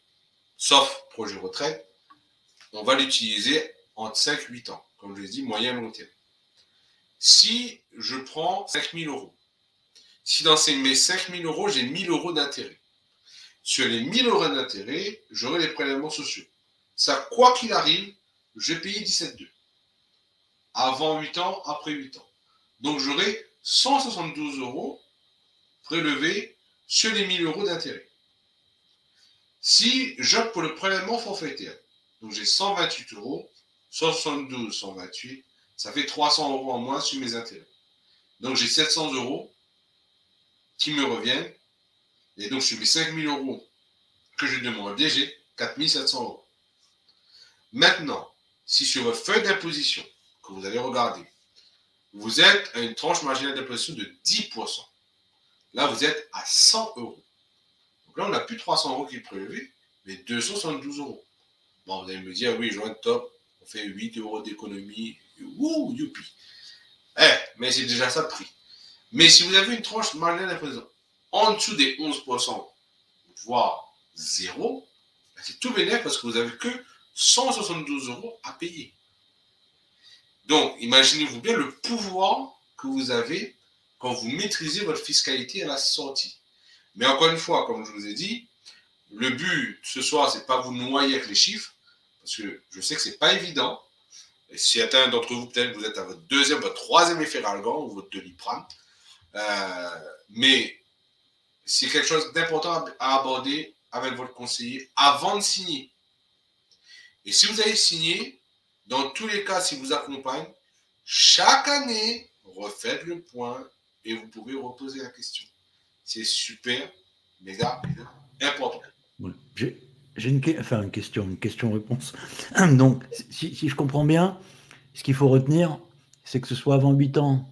sauf projet retraite, on va l'utiliser entre 5 et 8 ans. Comme je l'ai dit, moyen long terme. Si je prends 5 000 €, si dans mes 5 000 €, j'ai 1 000 € d'intérêt, sur les 1 000 € d'intérêt, j'aurai les prélèvements sociaux. Ça, quoi qu'il arrive, je vais payer 17,2. Avant 8 ans, après 8 ans. Donc, j'aurai 172 € prélevés sur les 1 000 € d'intérêt. Si j'opte pour le prélèvement forfaitaire, donc j'ai 128 €, 172, 128, ça fait 300 € en moins sur mes intérêts. Donc, j'ai 700 € qui me reviennent. Et donc, sur mes 5 000 € que je demandais, j'ai 4 700 €. Maintenant, si sur votre feuille d'imposition que vous allez regarder, vous êtes à une tranche marginale d'imposition de 10%, là, vous êtes à 100 €. Donc là, on n'a plus 300 € qui est prélevé, mais 272 €. Bon, vous allez me dire, oui, joint top, on fait 8 € d'économie. Wouh, youpi. Mais c'est déjà ça de prix. Mais si vous avez une tranche marginale d'imposition en dessous des 11%, voire 0, c'est tout bénéfice parce que vous n'avez que 172 € à payer. Donc, imaginez-vous bien le pouvoir que vous avez quand vous maîtrisez votre fiscalité à la sortie. Mais encore une fois, comme je vous ai dit, le but ce soir, c'est pas vous noyer avec les chiffres, parce que je sais que c'est pas évident. Et si certains d'entre vous, peut-être, vous êtes à votre deuxième, votre troisième effet Ralgan ou votre Doliprane, mais c'est quelque chose d'important à aborder avec votre conseiller avant de signer. Et si vous avez signé, dans tous les cas, si vous accompagne, chaque année, refaites le point et vous pouvez reposer la question. C'est super, méga important. Bon, j'ai une question-réponse. Donc, si je comprends bien, ce qu'il faut retenir, c'est que ce soit avant 8 ans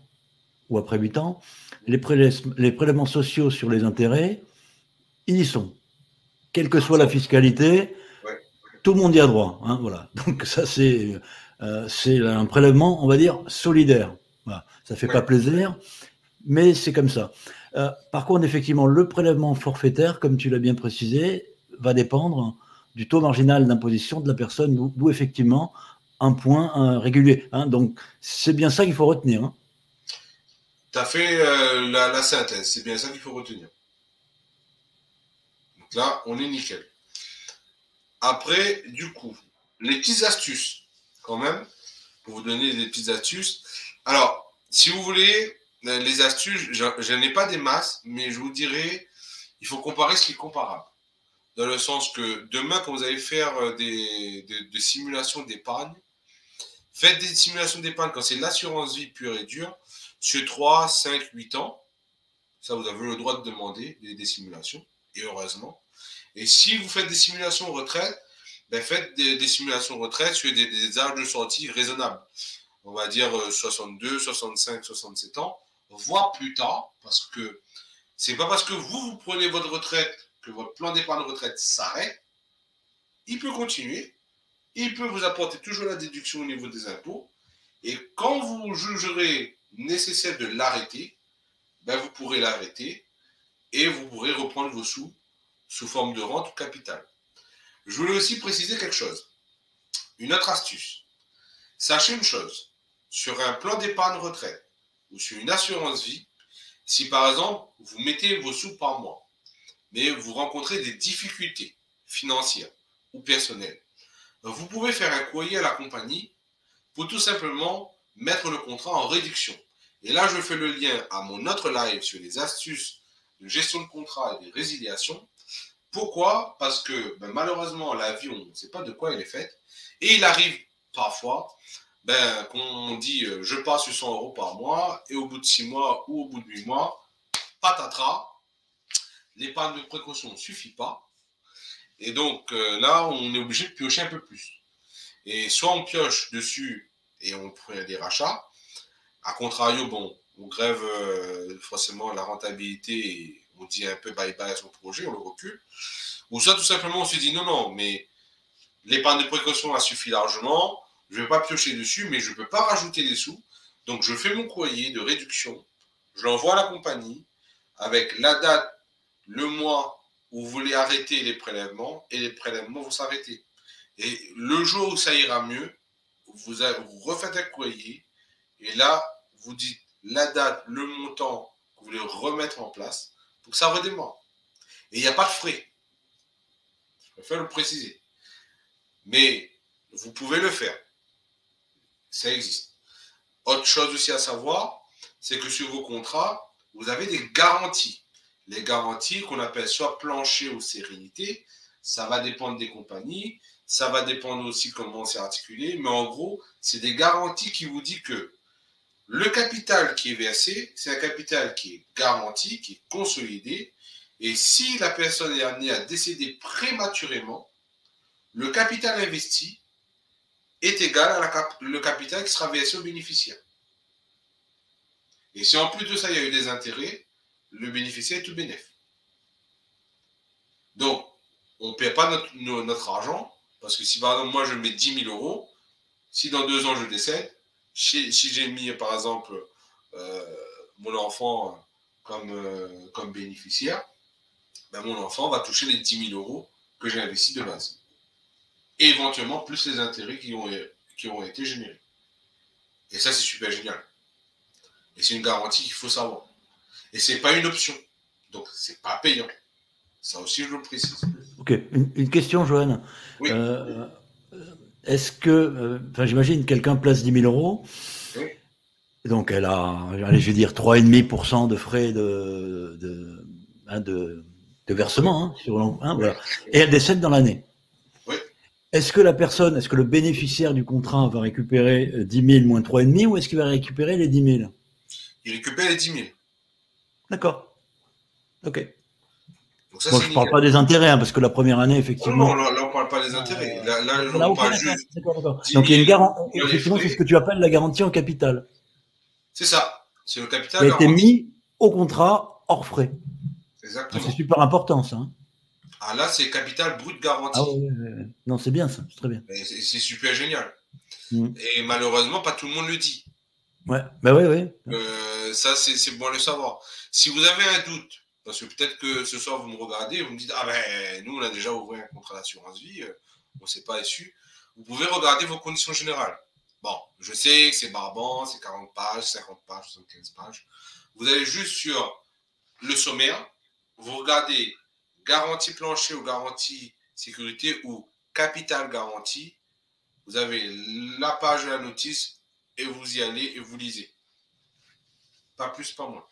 ou après 8 ans, les prélèvements sociaux sur les intérêts, ils y sont. Quelle que soit la fiscalité, tout le monde y a droit. Hein, voilà. Donc ça, c'est un prélèvement, on va dire, solidaire. Voilà. Ça fait pas plaisir, mais c'est comme ça. Par contre, effectivement, le prélèvement forfaitaire, comme tu l'as bien précisé, va dépendre du taux marginal d'imposition de la personne, d'où effectivement un point régulier. Hein. Donc, c'est bien ça qu'il faut retenir. Hein. Tu as fait la synthèse, c'est bien ça qu'il faut retenir. Donc là, on est nickel. Après, du coup, les petites astuces, quand même, pour vous donner des petites astuces. Alors, si vous voulez, les astuces, je n'ai pas des masses, mais je vous dirais, il faut comparer ce qui est comparable. Dans le sens que demain, quand vous allez faire des simulations d'épargne, faites des simulations d'épargne quand c'est l'assurance vie pure et dure, sur 3, 5, 8 ans. Ça, vous avez le droit de demander des simulations, et heureusement. Et si vous faites des simulations retraite, ben faites des simulations retraite sur des âges de sortie raisonnables. On va dire 62, 65, 67 ans, voire plus tard, parce que c'est pas parce que vous prenez votre retraite que votre plan d'épargne retraite s'arrête. Il peut continuer, il peut vous apporter toujours la déduction au niveau des impôts, et quand vous jugerez nécessaire de l'arrêter, ben vous pourrez l'arrêter, et vous pourrez reprendre vos sous sous forme de rente ou capital. Je voulais aussi préciser quelque chose. Une autre astuce. Sachez une chose. Sur un plan d'épargne retraite ou sur une assurance vie, si par exemple, vous mettez vos sous par mois, mais vous rencontrez des difficultés financières ou personnelles, vous pouvez faire un courrier à la compagnie pour tout simplement mettre le contrat en réduction. Et là, je fais le lien à mon autre live sur les astuces de gestion de contrat et de résiliation. Pourquoi? Parce que malheureusement, la vie, on ne sait pas de quoi elle est faite. Et il arrive parfois qu'on dit je passe sur 100 € par mois et au bout de 6 mois ou au bout de 8 mois, patatras, l'épargne de précaution ne suffit pas. Et donc là, on est obligé de piocher un peu plus. Et soit on pioche dessus et on fait des rachats. A contrario, bon, on grève forcément la rentabilité et on dit un peu bye-bye à son projet, on le recule. Ou soit tout simplement on se dit non, mais l'épargne de précaution a suffi largement, je ne vais pas piocher dessus, mais je ne peux pas rajouter des sous. Donc je fais mon courrier de réduction, je l'envoie à la compagnie avec la date, le mois où vous voulez arrêter les prélèvements, et les prélèvements vont s'arrêter. Et le jour où ça ira mieux, vous refaites un courrier, et là, vous dites la date, le montant que vous voulez remettre en place pour que ça redémarre. Et il n'y a pas de frais. Je préfère le préciser. Mais vous pouvez le faire. Ça existe. Autre chose aussi à savoir, c'est que sur vos contrats, vous avez des garanties. Les garanties qu'on appelle soit plancher ou sérénité, ça va dépendre des compagnies, ça va dépendre aussi comment c'est articulé, mais en gros, c'est des garanties qui vous disent que le capital qui est versé, c'est un capital qui est garanti, qui est consolidé, et si la personne est amenée à décéder prématurément, le capital investi est égal à le capital qui sera versé au bénéficiaire. Et si en plus de ça, il y a eu des intérêts, le bénéficiaire est tout bénéf. Donc, on ne perd pas notre argent, parce que si par exemple, moi je mets 10 000 €, si dans 2 ans je décède, si j'ai mis par exemple mon enfant comme bénéficiaire, mon enfant va toucher les 10 000 € que j'ai investis de base. Et éventuellement plus les intérêts qui ont été générés. Et ça, c'est super génial. Et c'est une garantie qu'il faut savoir. Et ce n'est pas une option. Donc, ce n'est pas payant. Ça aussi, je le précise. Ok. Une question, Johan. Oui. Est-ce que, j'imagine, quelqu'un place 10 000 €. Oui. Donc, elle a, je vais dire, 3,5% de frais de versement. Voilà. Et elle décède dans l'année. Oui. Est-ce que le bénéficiaire du contrat va récupérer 10 000 moins 3,5 ou est-ce qu'il va récupérer les 10 000? Il récupère les 10 000. D'accord. Ok. Donc ça, bon, je ne parle pas des intérêts, parce que la première année, effectivement. Non, là on ne parle pas des intérêts. Là on parle juste. D'accord. Donc il y a une garantie. Effectivement, c'est ce que tu appelles la garantie en capital. C'est ça. C'est le capital. Qui a été mis au contrat hors frais. Exactement. C'est super important, ça. Hein. Ah là, c'est capital brut Ah garanti. ouais. Non, c'est bien ça, c'est très bien. C'est super génial. Mmh. Et malheureusement, pas tout le monde le dit. Ouais, bah ouais. Ça, c'est bon à le savoir. Si vous avez un doute, parce que peut-être que ce soir vous me regardez et vous me dites, ah ben nous on a déjà ouvert un contrat d'assurance vie, on ne s'est pas issu. Vous pouvez regarder vos conditions générales. Bon, je sais que c'est barbant, c'est 40 pages, 50 pages, 75 pages. Vous allez juste sur le sommaire, vous regardez garantie plancher ou garantie sécurité ou capital garantie. Vous avez la page de la notice et vous y allez et vous lisez. Pas plus, pas moins.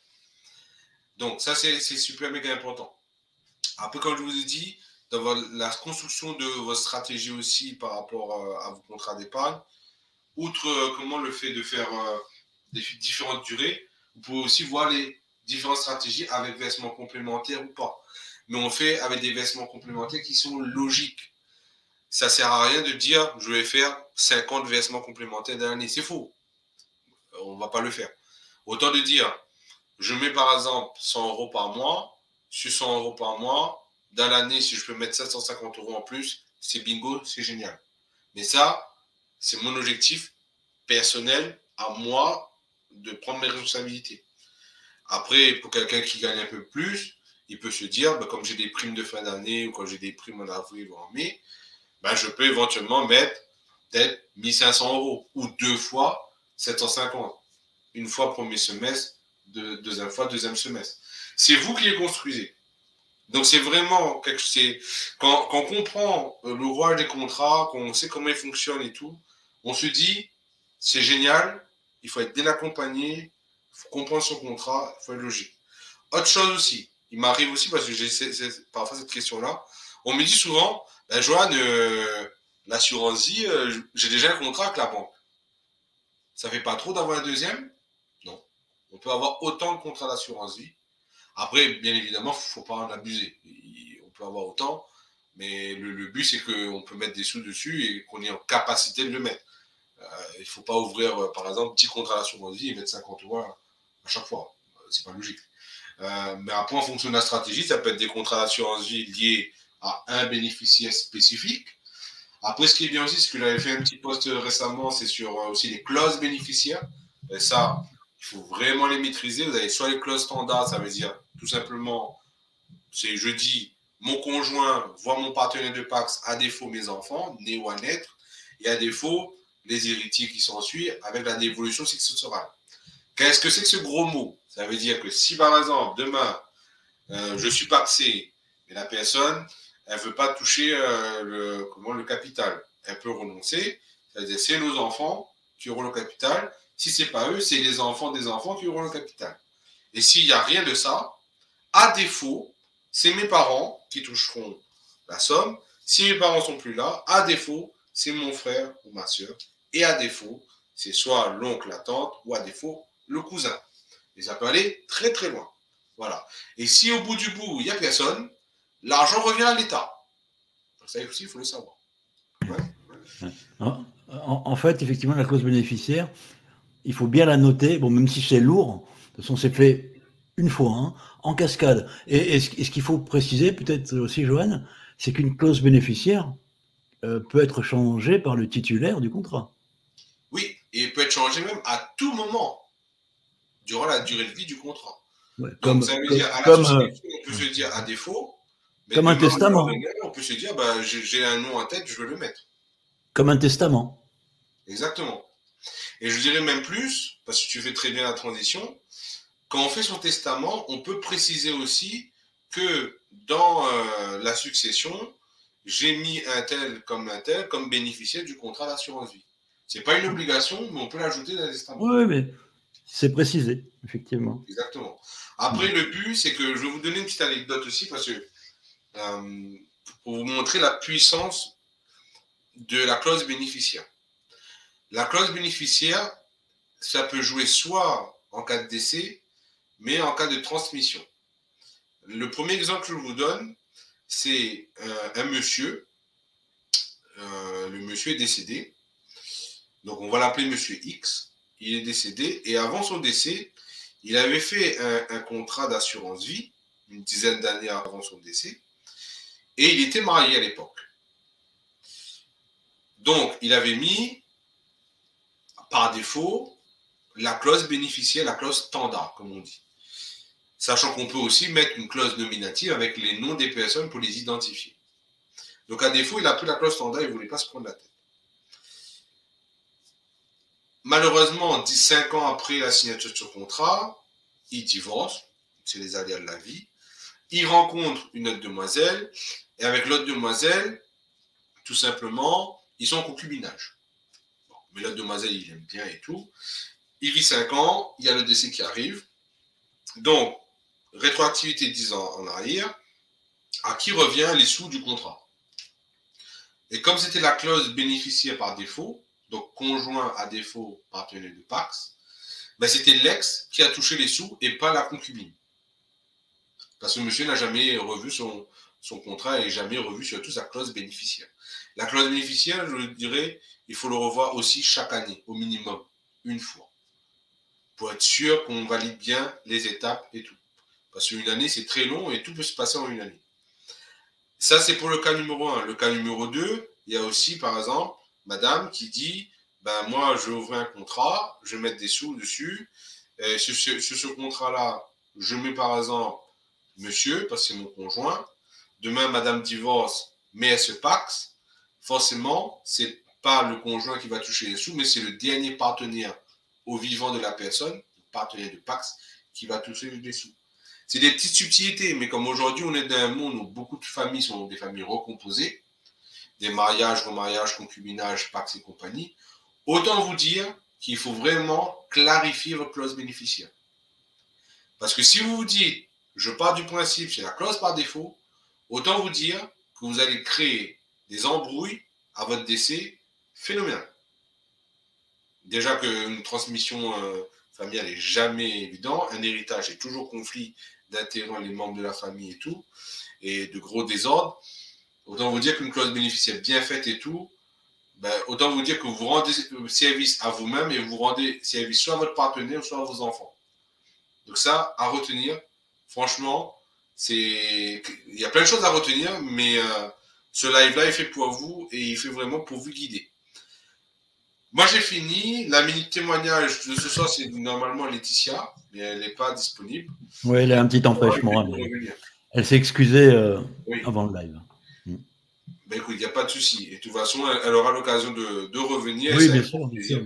Donc ça, c'est super méga important. Après, comme je vous ai dit, dans la construction de votre stratégie aussi par rapport à vos contrats d'épargne, outre comment le fait de faire des différentes durées, vous pouvez aussi voir les différentes stratégies avec versements complémentaires ou pas. Mais on fait avec des versements complémentaires qui sont logiques. Ça ne sert à rien de dire je vais faire 50 versements complémentaires dans l'année. C'est faux. On ne va pas le faire. Autant de dire je mets par exemple 100 euros par mois. Sur 100 euros par mois, dans l'année, si je peux mettre 750 euros en plus, c'est bingo, c'est génial. Mais ça, c'est mon objectif personnel à moi de prendre mes responsabilités. Après, pour quelqu'un qui gagne un peu plus, il peut se dire, bah, comme j'ai des primes de fin d'année ou quand j'ai des primes en avril ou en mai, bah, je peux éventuellement mettre peut-être 1500 euros ou deux fois 750. Une fois premier semestre, deuxième fois deuxième semestre. C'est vous qui les construisez. Donc c'est vraiment quelque chose. Quand on comprend le rôle des contrats, qu'on sait comment ils fonctionnent et tout, on se dit c'est génial, il faut être bien accompagné, il faut comprendre son contrat, il faut être logique. Autre chose aussi, il m'arrive aussi parce que j'ai parfois cette question-là, on me dit souvent, ben, Johan, l'assurance vie, j'ai déjà un contrat avec la banque. Ça fait pas trop d'avoir un deuxième? Non. On peut avoir autant de contrats d'assurance vie. Après, bien évidemment, il ne faut pas en abuser. On peut avoir autant, mais le but, c'est qu'on peut mettre des sous dessus et qu'on est en capacité de le mettre. Il ne faut pas ouvrir, par exemple, 10 contrats d'assurance vie et mettre 50 euros à chaque fois. C'est pas logique. Mais après, en fonction de la stratégie, ça peut être des contrats d'assurance vie liés à un bénéficiaire spécifique. Après, ce qui est bien aussi, c'est que j'avais fait un petit post récemment, c'est sur aussi les clauses bénéficiaires. Et ça, il faut vraiment les maîtriser. Vous avez soit les clauses standards, ça veut dire tout simplement, c'est je dis, mon conjoint voit mon partenaire de Pax, à défaut mes enfants, nés ou à naître, et à défaut les héritiers qui s'en suivent avec la dévolution successorale. Qu'est-ce que c'est que ce gros mot? Ça veut dire que si par exemple, demain, je suis paxé, mais la personne, elle ne veut pas toucher le capital. Elle peut renoncer, c'est-à-dire c'est nos enfants qui auront le capital. Si ce n'est pas eux, c'est les enfants des enfants qui auront le capital. Et s'il n'y a rien de ça, à défaut, c'est mes parents qui toucheront la somme. Si mes parents ne sont plus là, à défaut, c'est mon frère ou ma soeur. Et à défaut, c'est soit l'oncle, la tante, ou à défaut, le cousin. Et ça peut aller très très loin. Voilà. Et si au bout du bout, il n'y a personne, l'argent revient à l'État. Ça aussi, il faut le savoir. Ouais. En fait, effectivement, la clause bénéficiaire, il faut bien la noter. Bon, même si c'est lourd, de toute façon, c'est fait une fois, hein, en cascade. Et ce qu'il faut préciser, peut-être aussi, Johan, c'est qu'une clause bénéficiaire peut être changée par le titulaire du contrat. Oui, et il peut être changé même à tout moment durant la durée de vie du contrat. Ouais, Donc, ça veut dire, à la souscription, on peut se dire à défaut, mais comme un demain, testament. on peut se dire, bah, j'ai un nom en tête, je veux le mettre. Comme un testament. Exactement. Et je dirais même plus, parce que tu fais très bien la transition, quand on fait son testament, on peut préciser aussi que dans la succession, j'ai mis un tel comme bénéficiaire du contrat d'assurance vie. Ce n'est pas une obligation, mais on peut l'ajouter dans le testament. Oui, mais c'est précisé, effectivement. Exactement. Après, le but, c'est que je vais vous donner une petite anecdote aussi, parce que pour vous montrer la puissance de la clause bénéficiaire. La clause bénéficiaire, ça peut jouer soit en cas de décès, mais en cas de transmission. Le premier exemple que je vous donne, c'est un monsieur. Le monsieur est décédé. Donc, on va l'appeler monsieur X. Il est décédé. Et avant son décès, il avait fait un contrat d'assurance vie, une dizaine d'années avant son décès. et il était marié à l'époque. Donc, il avait mis, par défaut, la clause bénéficiaire, la clause standard, comme on dit. Sachant qu'on peut aussi mettre une clause nominative avec les noms des personnes pour les identifier. Donc, à défaut, il a pris la clause standard, il ne voulait pas se prendre la tête. Malheureusement, 5 ans après la signature de ce contrat, il divorce, c'est les aléas de la vie. Il rencontre une autre demoiselle, et avec l'autre demoiselle, tout simplement, ils sont en concubinage. Bon, mais l'autre demoiselle, il aime bien et tout. Il vit 5 ans, il y a le décès qui arrive. Donc, rétroactivité 10 ans en arrière, à qui revient les sous du contrat. Et comme c'était la clause bénéficiaire par défaut, donc conjoint à défaut partenaire de Pax, ben c'était l'ex qui a touché les sous et pas la concubine. Parce que monsieur n'a jamais revu son contrat et jamais revu surtout sa clause bénéficiaire. La clause bénéficiaire, je dirais, il faut le revoir aussi chaque année, au minimum, une fois. Pour être sûr qu'on valide bien les étapes et tout. Parce qu'une année, c'est très long et tout peut se passer en une année. Ça, c'est pour le cas numéro 1. Le cas numéro 2, il y a aussi, par exemple, madame qui dit, ben moi, je vais ouvrir un contrat, je vais mettre des sous dessus. Et sur ce contrat-là, je mets par exemple monsieur, parce que c'est mon conjoint. Demain, madame divorce, mais elle se paxe. Forcément, c'est pas le conjoint qui va toucher les sous, mais c'est le dernier partenaire au vivant de la personne, le partenaire de pax, qui va toucher les sous. C'est des petites subtilités, mais comme aujourd'hui, on est dans un monde où beaucoup de familles sont des familles recomposées, des mariages, remariages, concubinages, pax et compagnie, autant vous dire qu'il faut vraiment clarifier votre clause bénéficiaire. Parce que si vous vous dites, je pars du principe, c'est la clause par défaut, autant vous dire que vous allez créer des embrouilles à votre décès phénoménales. Déjà qu'une transmission familiale n'est jamais évidente, un héritage est toujours conflit d'intérêts les membres de la famille et tout, et de gros désordres. Autant vous dire qu'une clause bénéficiaire bien faite et tout, ben, autant vous dire que vous rendez service à vous-même et vous rendez service soit à votre partenaire, soit à vos enfants. Donc ça, à retenir, franchement, il y a plein de choses à retenir, mais ce live-là est fait pour vous et il fait vraiment pour vous guider. Moi, j'ai fini. La minute témoignage de ce soir, c'est normalement Laetitia, mais elle n'est pas disponible. Oui, elle a un petit empêchement. Elle s'est excusée avant le live. Ben écoute, il n'y a pas de souci. Et de toute façon, elle aura l'occasion de revenir. Oui, bien sûr, bien sûr.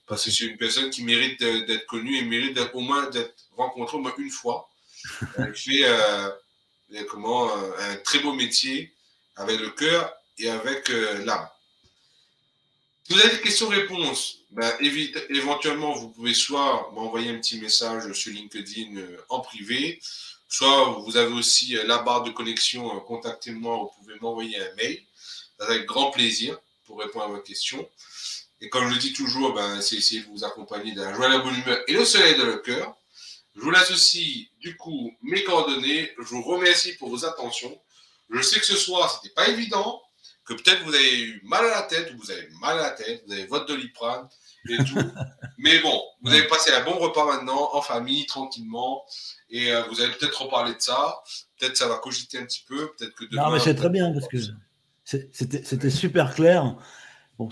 Parce que c'est une personne qui mérite d'être connue et mérite au moins d'être rencontrée au moins une fois. Elle fait un très beau métier avec le cœur et avec l'âme. Si vous avez des questions-réponses, ben, éventuellement, vous pouvez soit m'envoyer un petit message sur LinkedIn en privé, soit vous avez aussi la barre de connexion, contactez-moi, vous pouvez m'envoyer un mail. Avec grand plaisir pour répondre à vos questions. Et comme je le dis toujours, ben, c'est essayer de vous accompagner de la joie, de la bonne humeur et le soleil dans le cœur. Je vous laisse aussi, du coup, mes coordonnées. Je vous remercie pour vos attentions. Je sais que ce soir, ce n'était pas évident, que peut-être vous avez eu mal à la tête, ou vous avez mal à la tête, vous avez votre Doliprane et tout. Mais bon, vous avez passé un bon repas maintenant, en famille, tranquillement. Et vous allez peut-être reparler de ça. Peut-être ça va cogiter un petit peu. Peut-être que demain, non, mais c'est très bien, parce que c'était super clair. Bon,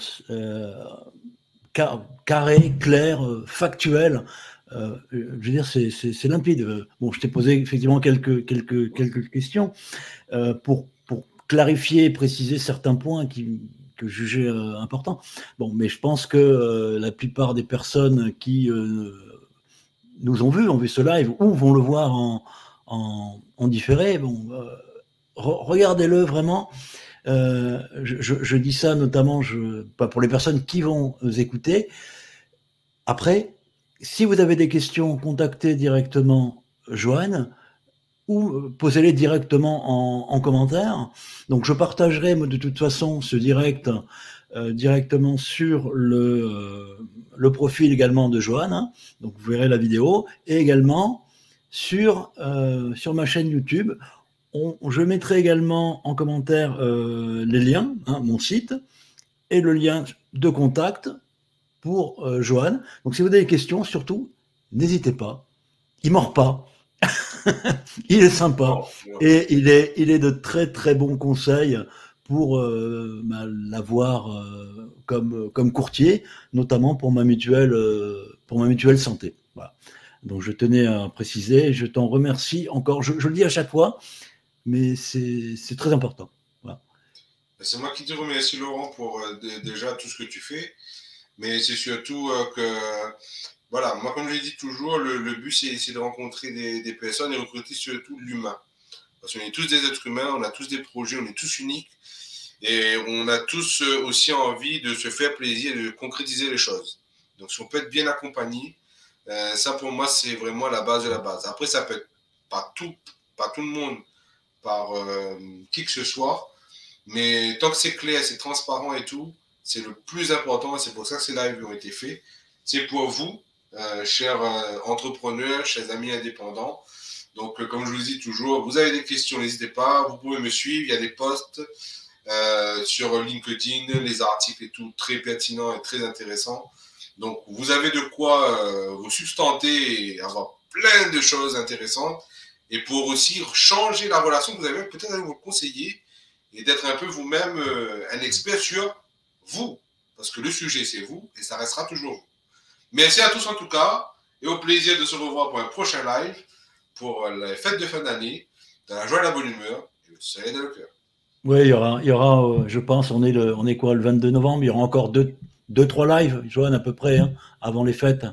carré, clair, factuel. Je veux dire, c'est limpide. Bon, je t'ai posé effectivement quelques questions pour clarifier et préciser certains points que je jugeais importants. Bon, mais je pense que la plupart des personnes qui nous ont vu ce live ou vont le voir en différé, bon, regardez-le vraiment. Je dis ça notamment pas pour les personnes qui vont nous écouter. Après, si vous avez des questions, contactez directement Joanne ou posez-les directement en commentaire. Donc je partagerai de toute façon ce direct directement sur le profil également de Joanne, hein. Donc vous verrez la vidéo, et également sur ma chaîne YouTube. Je mettrai également en commentaire les liens, hein, mon site, et le lien de contact pour Joanne. Donc si vous avez des questions, surtout, n'hésitez pas. Il ne mord pas. Il est sympa Non, non. et il est de très très bons conseils pour l'avoir comme courtier, notamment pour ma mutuelle santé. Voilà. Donc je tenais à préciser, je t'en remercie encore. Je le dis à chaque fois, mais c'est très important. Voilà. C'est moi qui te remercie, Laurent, pour déjà tout ce que tu fais. Mais c'est surtout que, voilà, moi, comme je l'ai dit toujours, le but, c'est de rencontrer des personnes et recruter surtout l'humain. Parce qu'on est tous des êtres humains, on a tous des projets, on est tous uniques. Et on a tous aussi envie de se faire plaisir et de concrétiser les choses. Donc, si on peut être bien accompagné, ça, pour moi, c'est vraiment la base de la base. Après, ça peut être pas tout le monde, par qui que ce soit. Mais tant que c'est clair, c'est transparent et tout, c'est le plus important et c'est pour ça que ces lives ont été faits. C'est pour vous, chers entrepreneurs, chers amis indépendants. Donc, comme je vous dis toujours, vous avez des questions, n'hésitez pas. Vous pouvez me suivre, il y a des posts sur LinkedIn, les articles et tout, très pertinents et très intéressants. Donc, vous avez de quoi vous substanter et avoir plein de choses intéressantes. Et pour aussi changer la relation que vous avez peut-être avec vos conseillers et d'être un peu vous-même un expert sur vous. Parce que le sujet, c'est vous et ça restera toujours vous. Merci à tous en tout cas et au plaisir de se revoir pour un prochain live pour les fêtes de fin d'année, dans la joie et la bonne humeur et le soleil dans le cœur. Oui, il y aura, je pense, on est quoi, le 22 novembre, il y aura encore deux, trois lives, Joanne, à peu près, hein, avant les fêtes,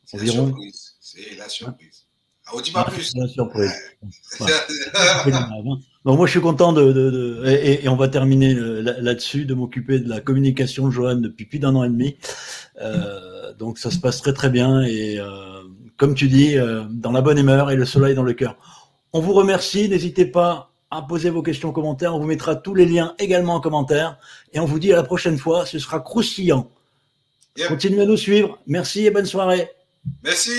C'est la environ. surprise. C'est la Hein. surprise. Ah, on dit pas Ah, c'est plus. une surprise. Voilà. C'est les lives, hein. Donc moi, je suis content et on va terminer là-dessus, de m'occuper de la communication de Joanne depuis plus d'un an et demi. Donc ça se passe très très bien et comme tu dis, dans la bonne humeur et le soleil dans le cœur. On vous remercie, n'hésitez pas à poser vos questions en commentaire, on vous mettra tous les liens également en commentaire et on vous dit à la prochaine fois, ce sera croustillant. Yep. Continuez à nous suivre, merci et bonne soirée. Merci.